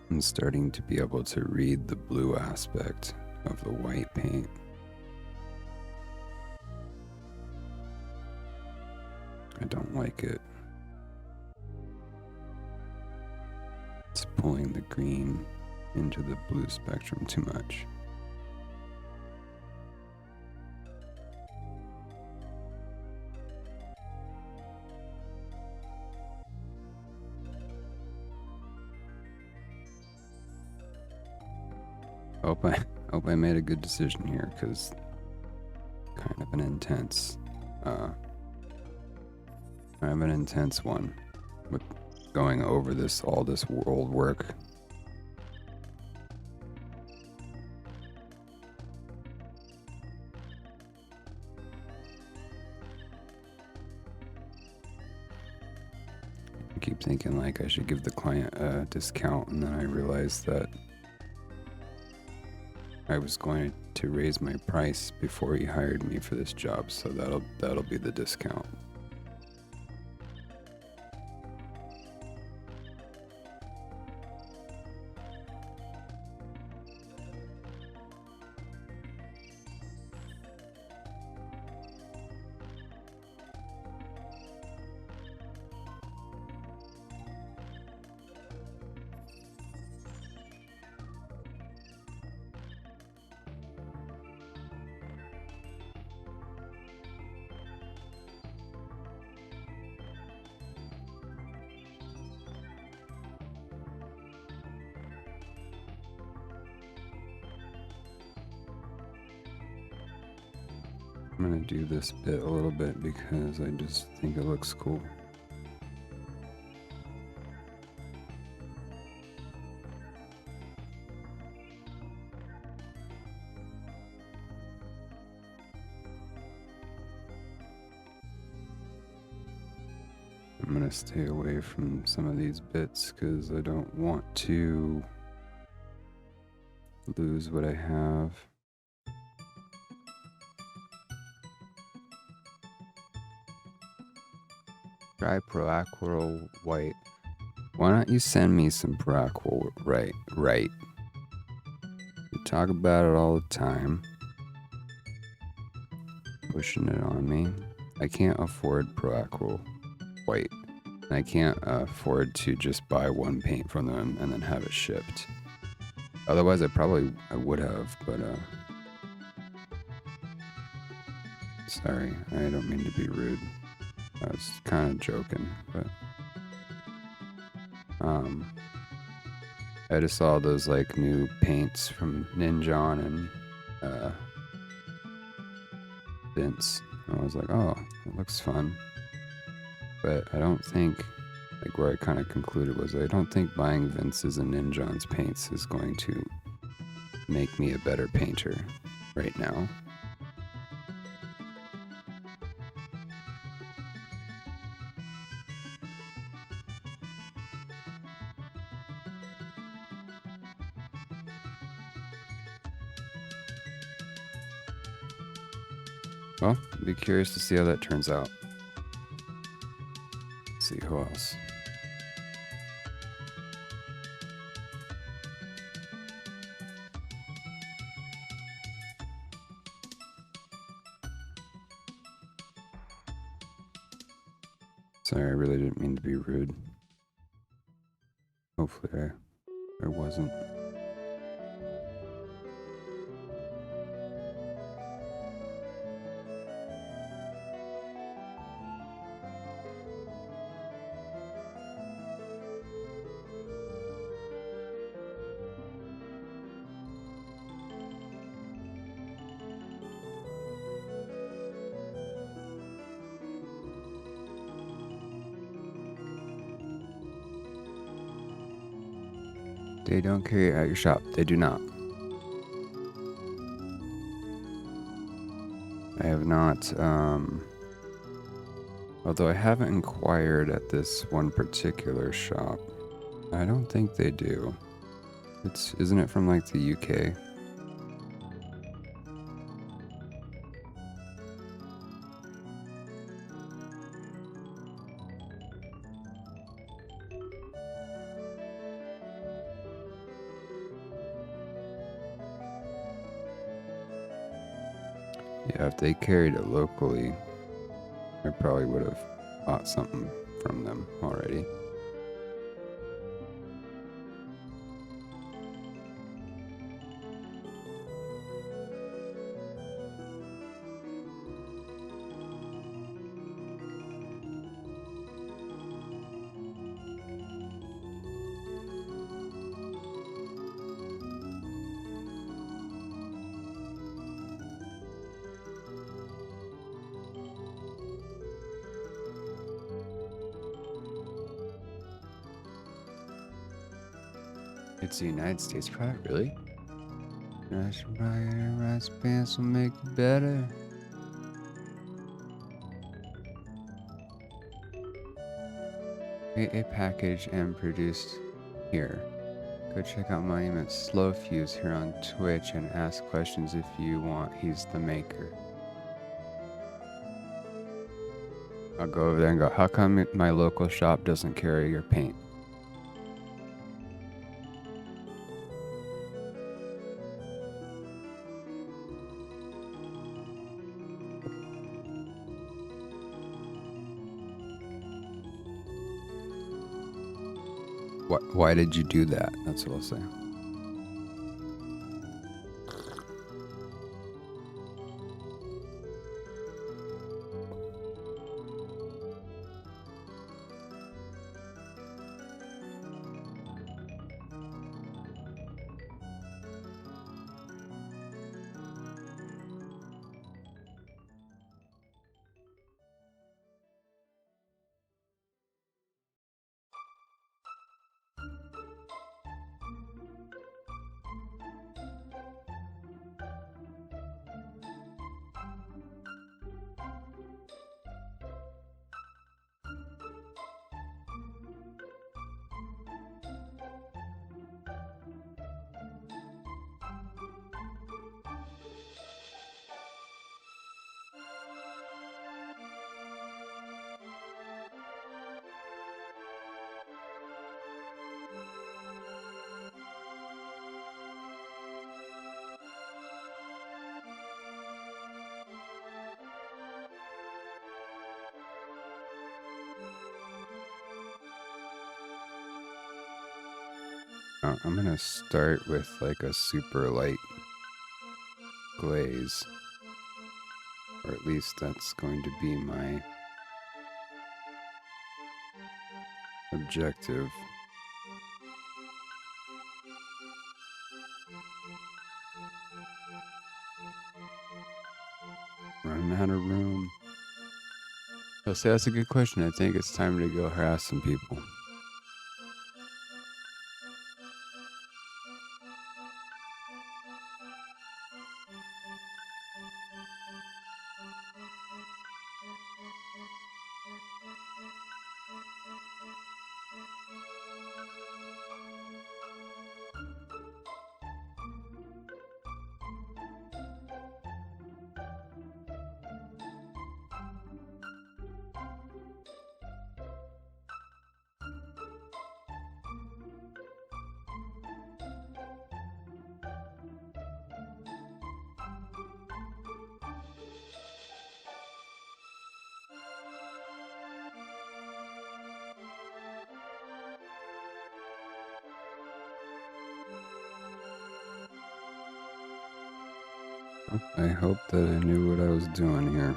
I'm starting to be able to read the blue aspect of the white paint. I don't like it. It's pulling the green into the blue spectrum too much. Hope I made a good decision here, because kind of an intense one with going over all this old work. I keep thinking like I should give the client a discount, and then I realized that I was going to raise my price before he hired me for this job, so that'll be the discount. I'm gonna do this bit a little bit because I just think it looks cool. I'm gonna stay away from some of these bits because I don't want to lose what I have. Try Proaquil White. Why don't you send me some Proaquil right? You talk about it all the time. Pushing it on me. I can't afford Proaquil White. And I can't afford to just buy one paint from them and then have it shipped. Otherwise I would have, but sorry, I don't mean to be rude. I was kind of joking, but I just saw those like new paints from Ninjon and Vince. And I was like, oh, it looks fun. But I don't think, like where I kind of concluded was I don't think buying Vince's and Ninjon's paints is going to make me a better painter right now. Well, I'd be curious to see how that turns out. Let's see who else. Sorry, I really didn't mean to be rude. Hopefully I wasn't. They don't carry it at your shop. They do not. I have not, although I haven't inquired at this one particular shop. I don't think they do. Isn't it from like the UK? Yeah, if they carried it locally, I probably would have bought something from them already. It's a United States product, really? Rice pants will make it better. Create a package and produced here. Go check out Monument Slow Fuse here on Twitch and ask questions if you want. He's the maker. I'll go over there and go, how come my local shop doesn't carry your paint? Why did you do that? That's what I'll say. I'm gonna start with like a super light glaze, or at least that's going to be my objective. Running out of room. I'll say that's a good question. I think it's time to go harass some people. I hope that I knew what I was doing here.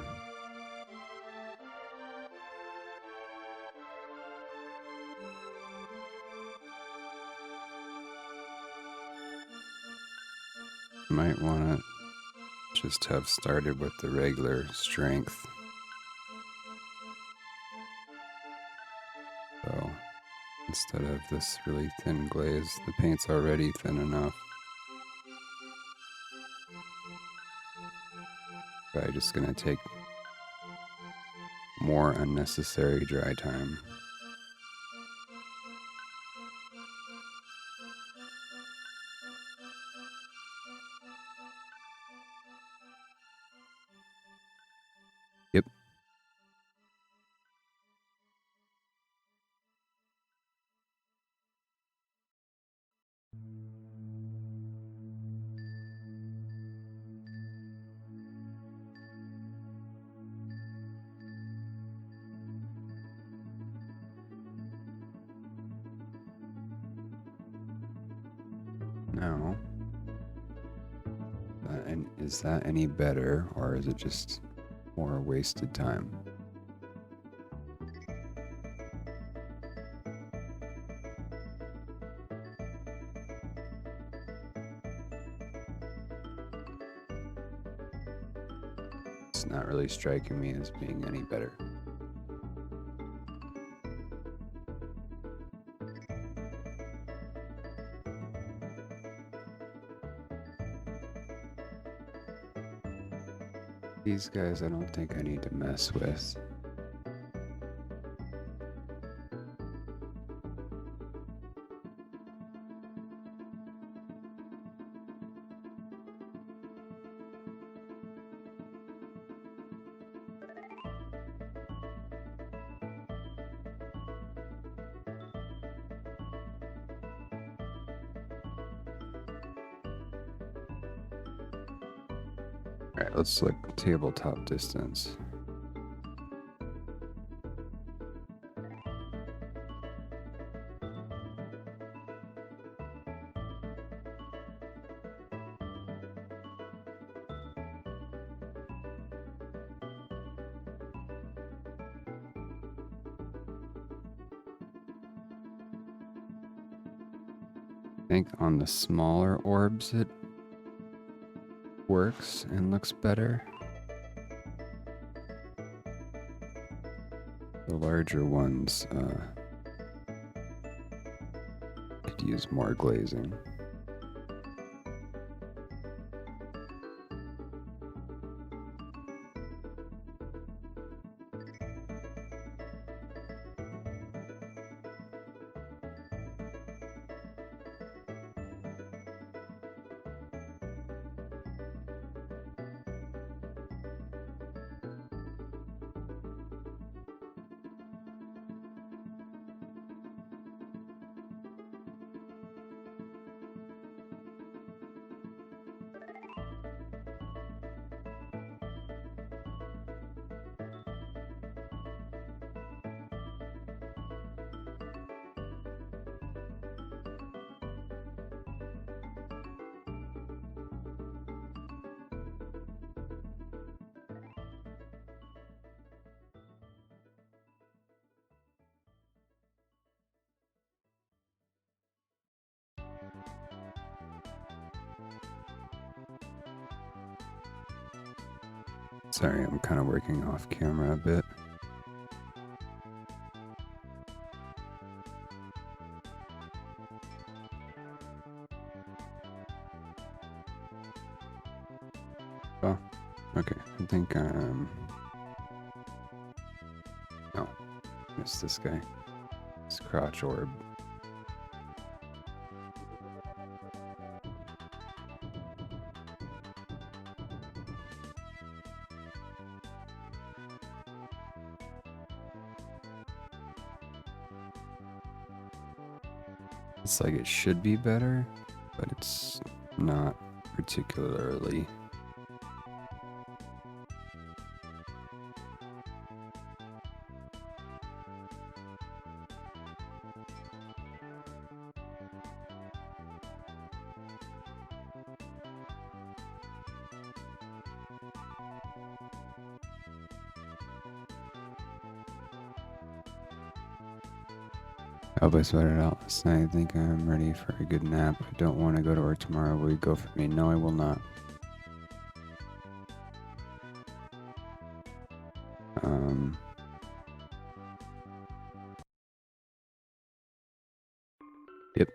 Might want to just have started with the regular strength. So instead of this really thin glaze, the paint's already thin enough. Probably just gonna take more unnecessary dry time. Yep. Now, and is that any better, or is it just more wasted time? It's not really striking me as being any better. These guys I don't think I need to mess with. Alright, let's look tabletop distance. I think on the smaller orbs it works and looks better. The larger ones could use more glazing. Sorry, I'm kind of working off camera a bit. Oh, okay. I think no, missed this guy. This crotch orb. It's like it should be better, but it's not particularly. I hope I sweated out last night. I think I'm ready for a good nap. I don't want to go to work tomorrow. Will you go for me? No, I will not. Yep.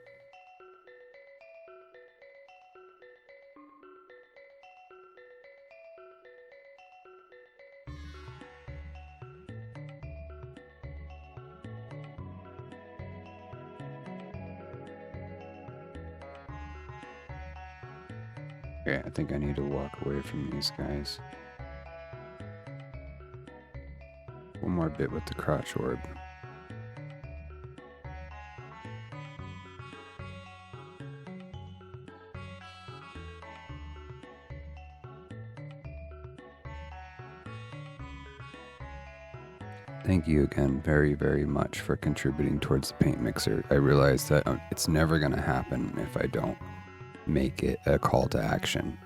Okay, I think I need to walk away from these guys. One more bit with the crotch orb. Thank you again very, very much for contributing towards the paint mixer. I realize that it's never going to happen if I don't make it a call to action.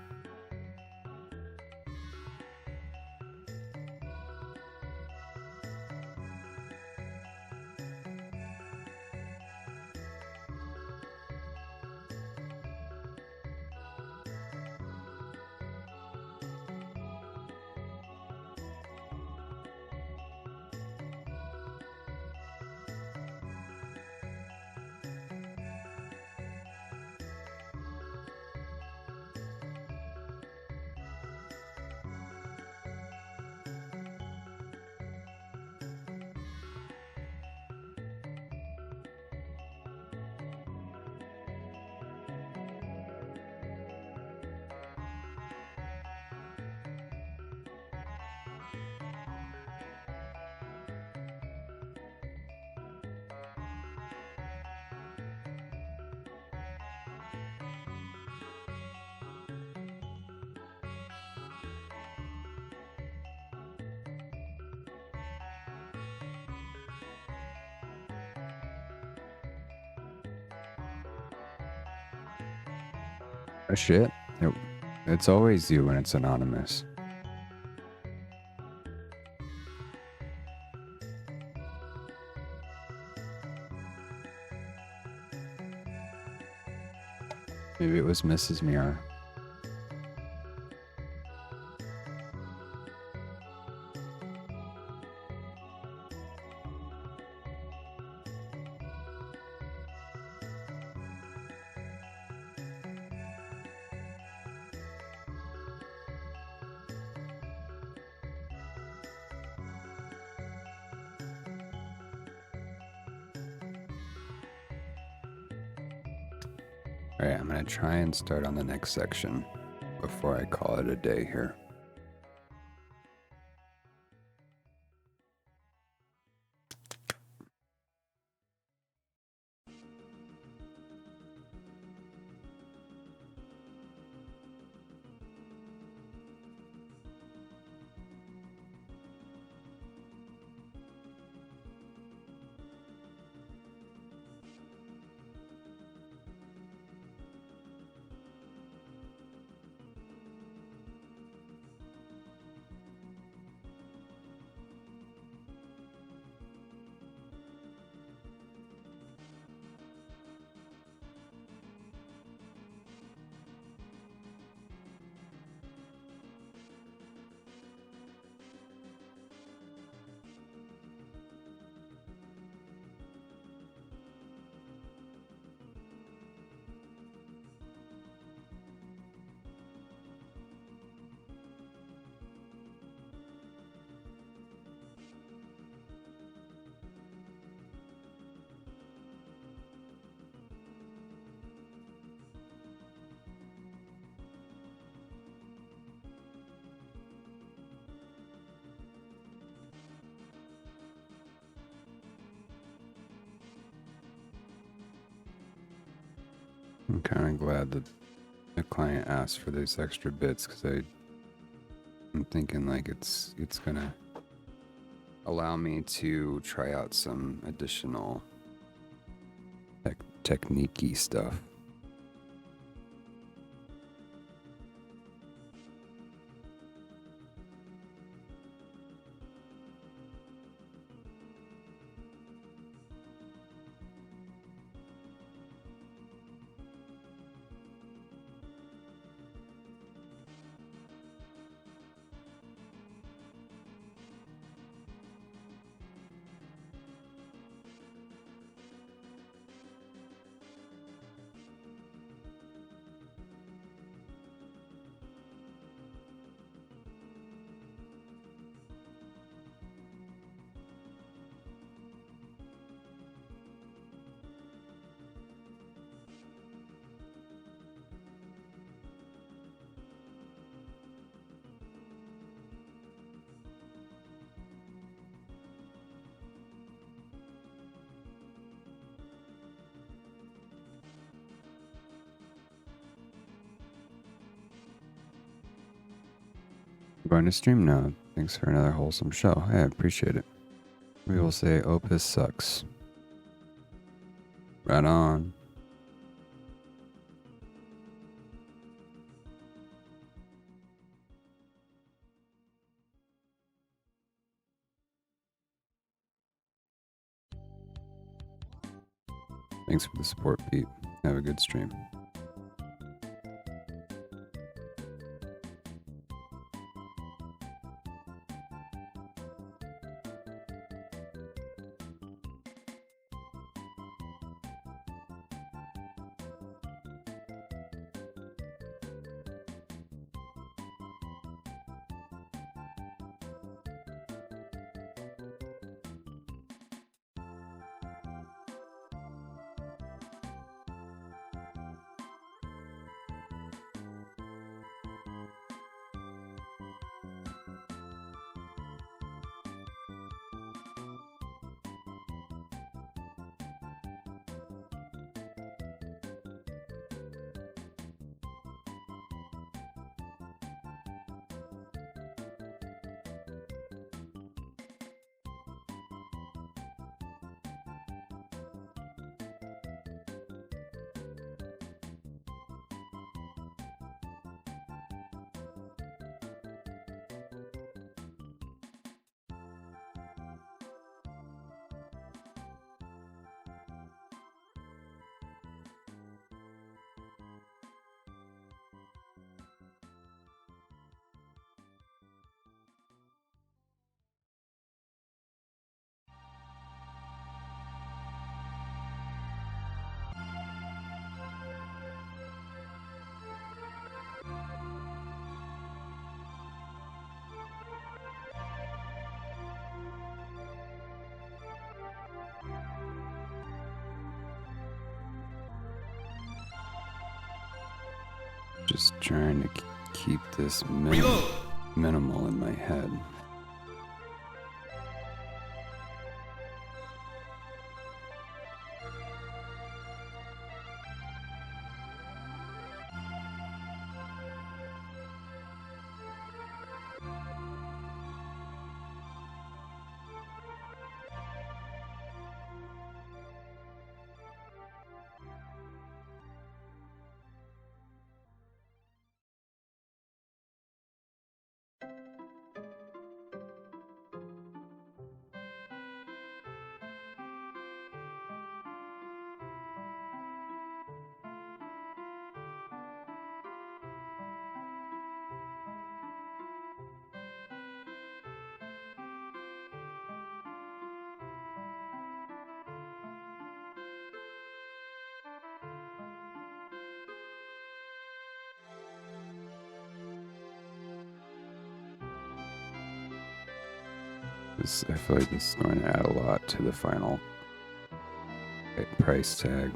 Oh shit. It's always you when it's anonymous. Maybe it was Mrs. Muir. Alright, I'm going to try and start on the next section before I call it a day here. I'm kind of glad that the client asked for these extra bits because I'm thinking like it's gonna allow me to try out some additional technique-y stuff. Going to stream now. Thanks for another wholesome show. Hey, I appreciate it. We will say Opus sucks. Right on. Thanks for the support, Pete. Have a good stream. Just trying to keep this minimal in my head. I feel like this is going to add a lot to the final price tag.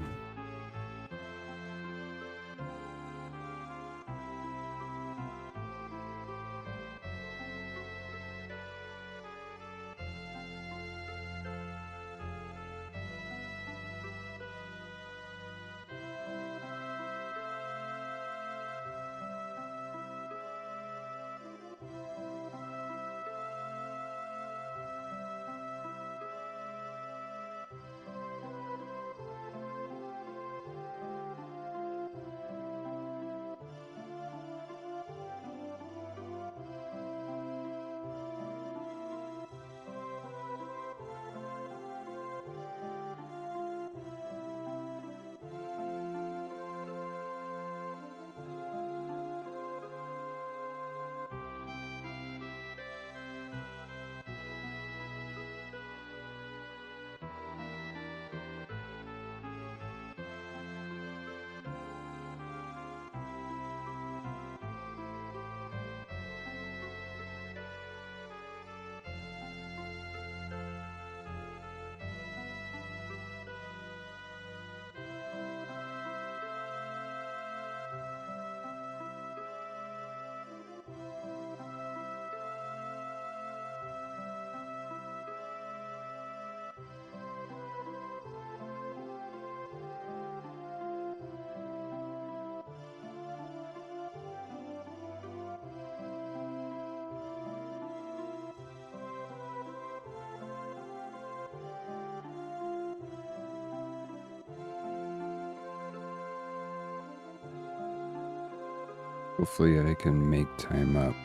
Hopefully I can make time up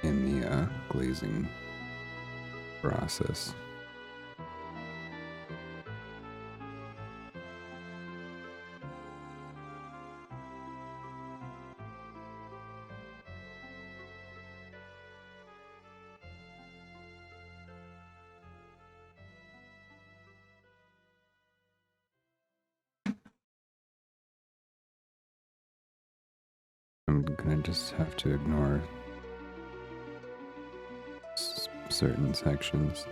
in the glazing process. I'm gonna just have to ignore certain sections.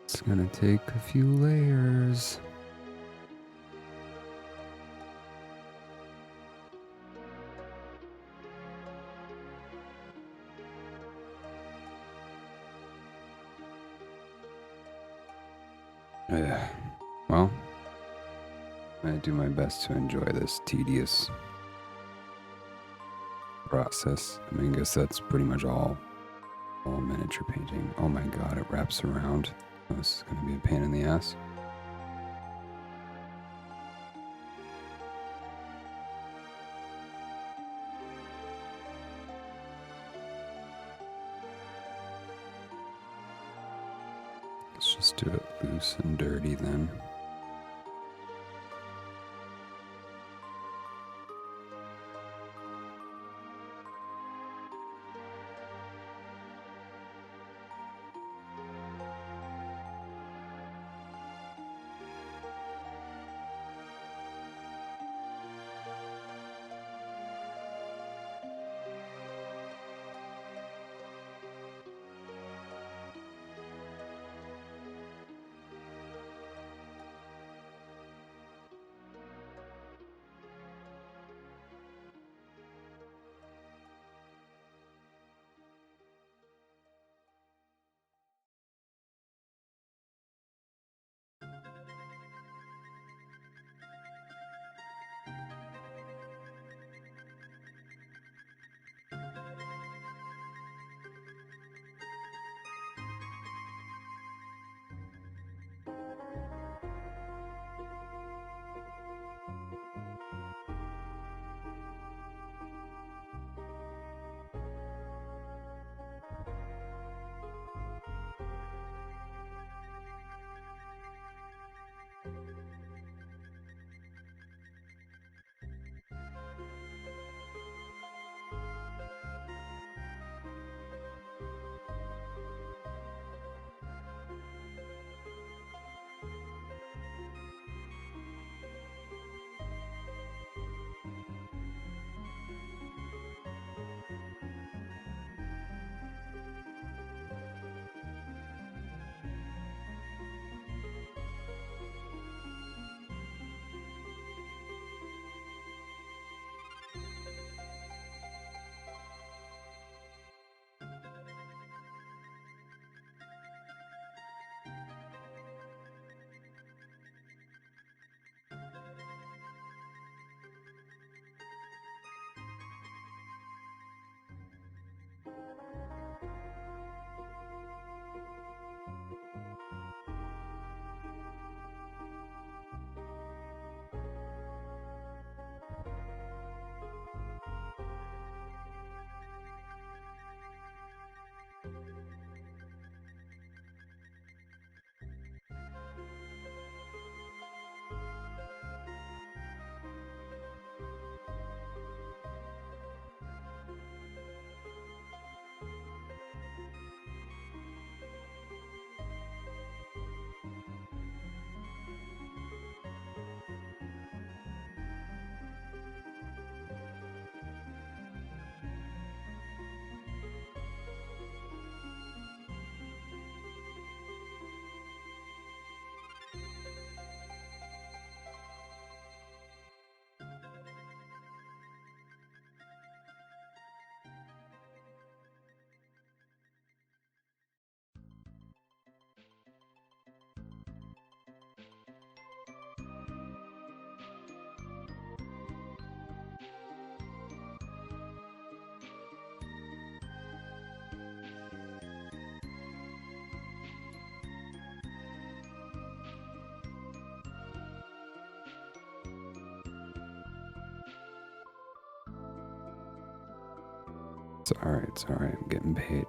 It's gonna take a few layers. Well, I'm gonna do my best to enjoy this tedious process. I mean, I guess that's pretty much all miniature painting. Oh my god, it wraps around. Oh, this is gonna be a pain in the ass. Let's just do it loose and dirty then. It's alright, I'm getting paid.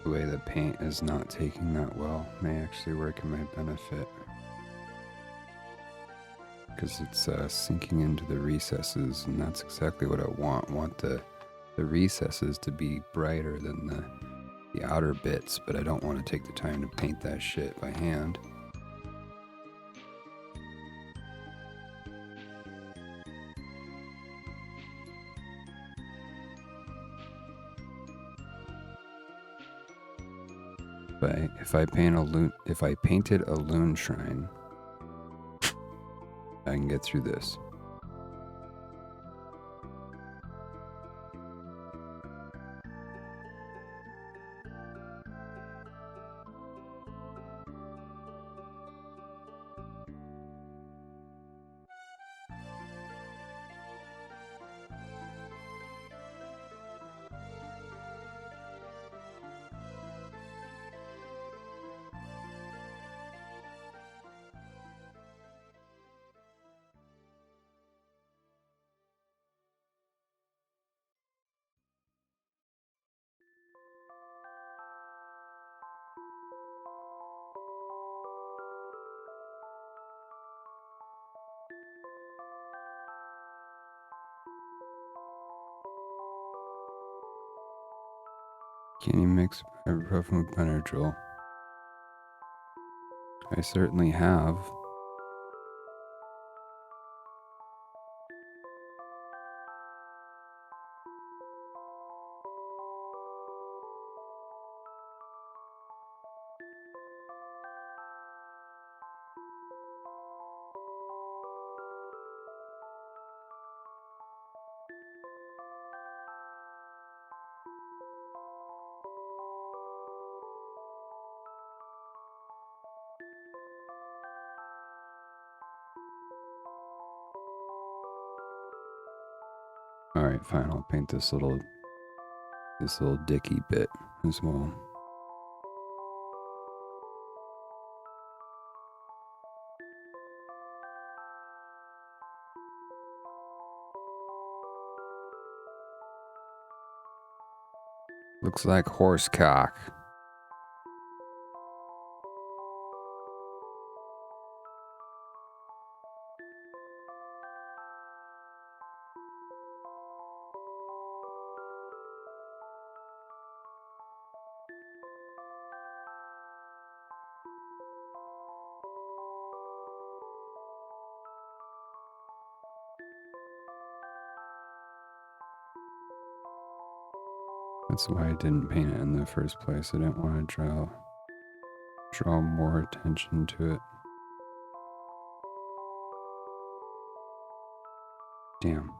The way the paint is not taking that well may actually work in my benefit. Because it's sinking into the recesses, and that's exactly what I want. I want the recesses to be brighter than the outer bits, but I don't want to take the time to paint that shit by hand. But if I painted a loon shrine, I can get through this. Can you mix ibuprofen with Benadryl? I certainly have. Alright, fine, I'll paint this little dicky bit as well. Looks like horse cock. That's why I didn't paint it in the first place. I didn't want to draw more attention to it. Damn.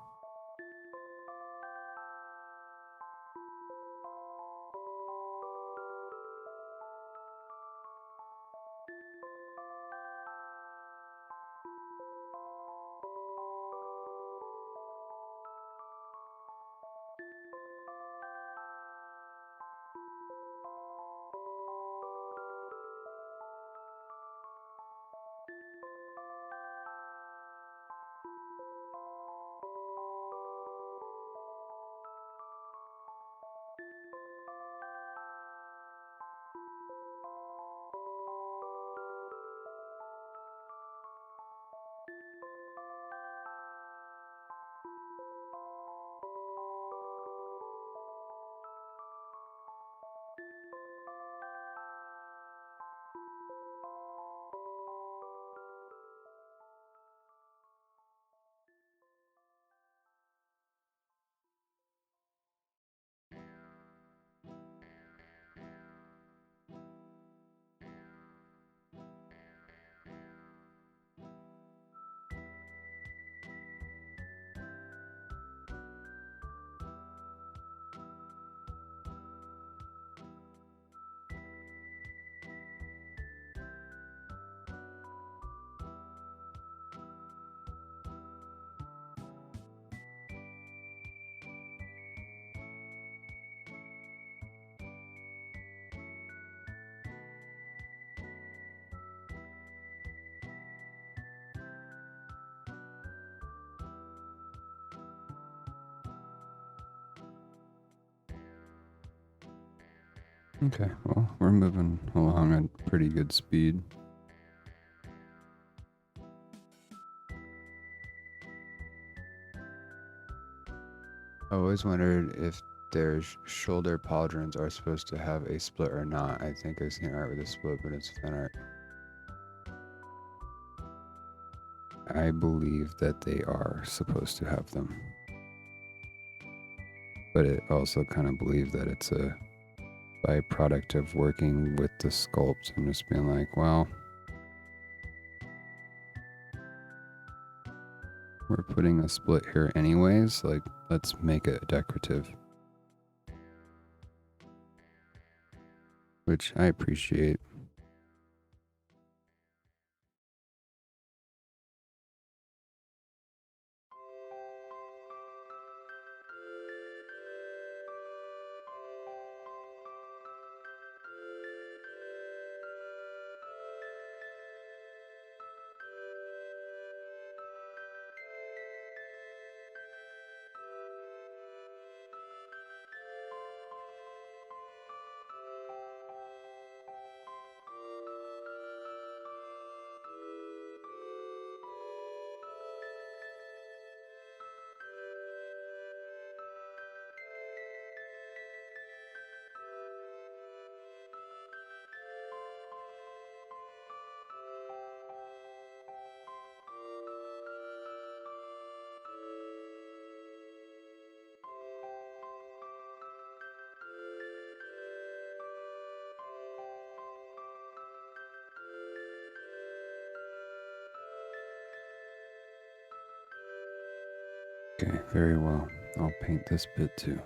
Okay, well, we're moving along at pretty good speed. I always wondered if their shoulder pauldrons are supposed to have a split or not. I think I've seen art with a split, but it's fan art. I believe that they are supposed to have them. But it also kind of believe that it's a byproduct of working with the sculpt and just being like, well, we're putting a split here anyways, like, let's make it decorative. Which I appreciate. Okay, very well. I'll paint this bit too.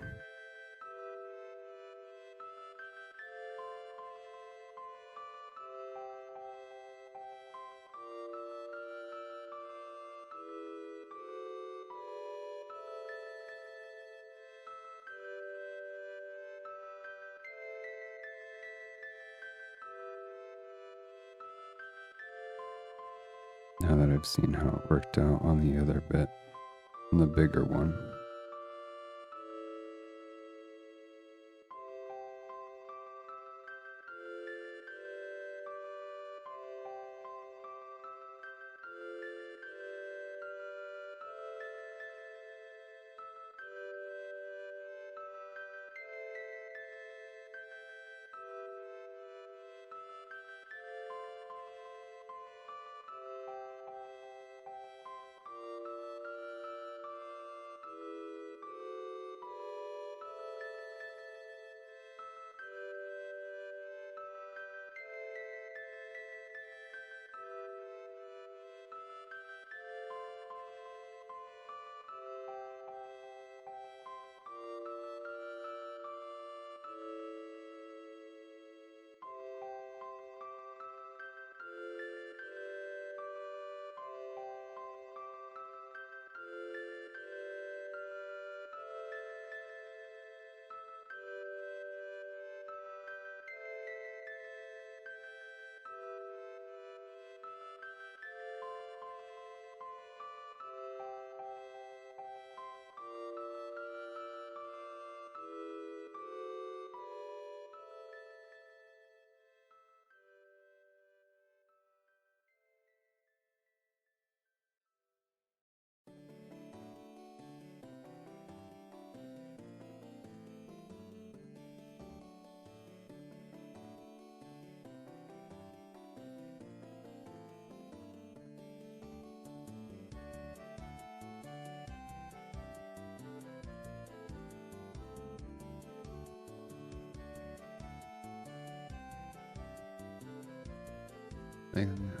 Now that I've seen how it worked out on the other bit, on the bigger one.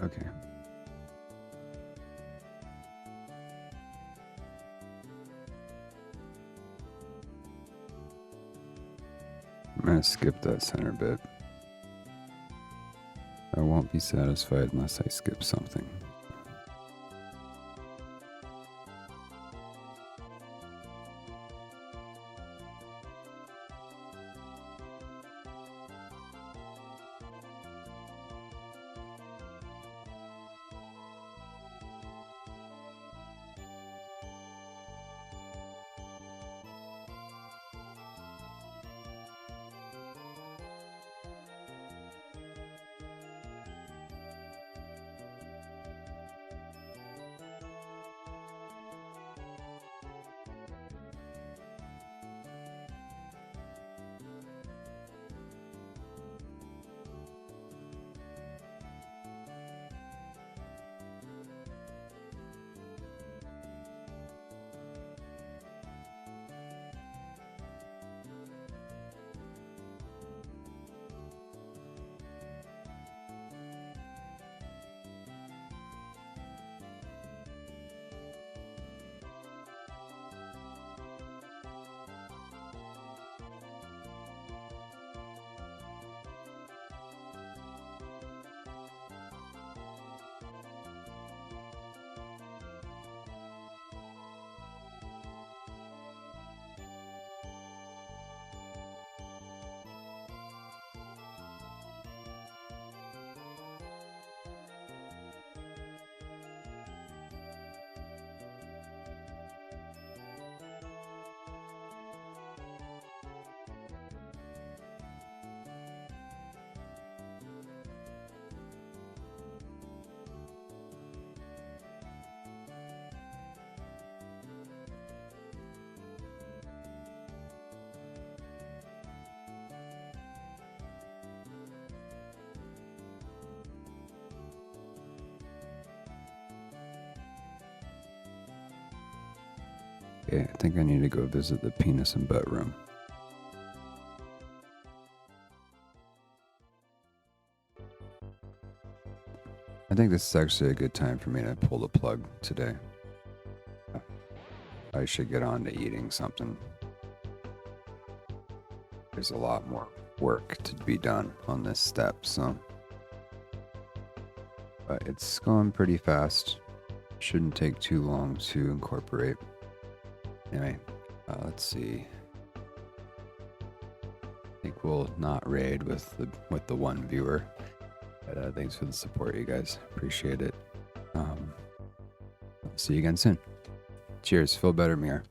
Okay. I'm gonna skip that center bit. I won't be satisfied unless I skip something. Okay, I think I need to go visit the penis and butt room. I think this is actually a good time for me to pull the plug today. I should get on to eating something. There's a lot more work to be done on this step, so. But it's going pretty fast. Shouldn't take too long to incorporate. Anyway, let's see. I think we'll not raid with the one viewer. But thanks for the support, you guys. Appreciate it. See you again soon. Cheers. Feel better, Mir.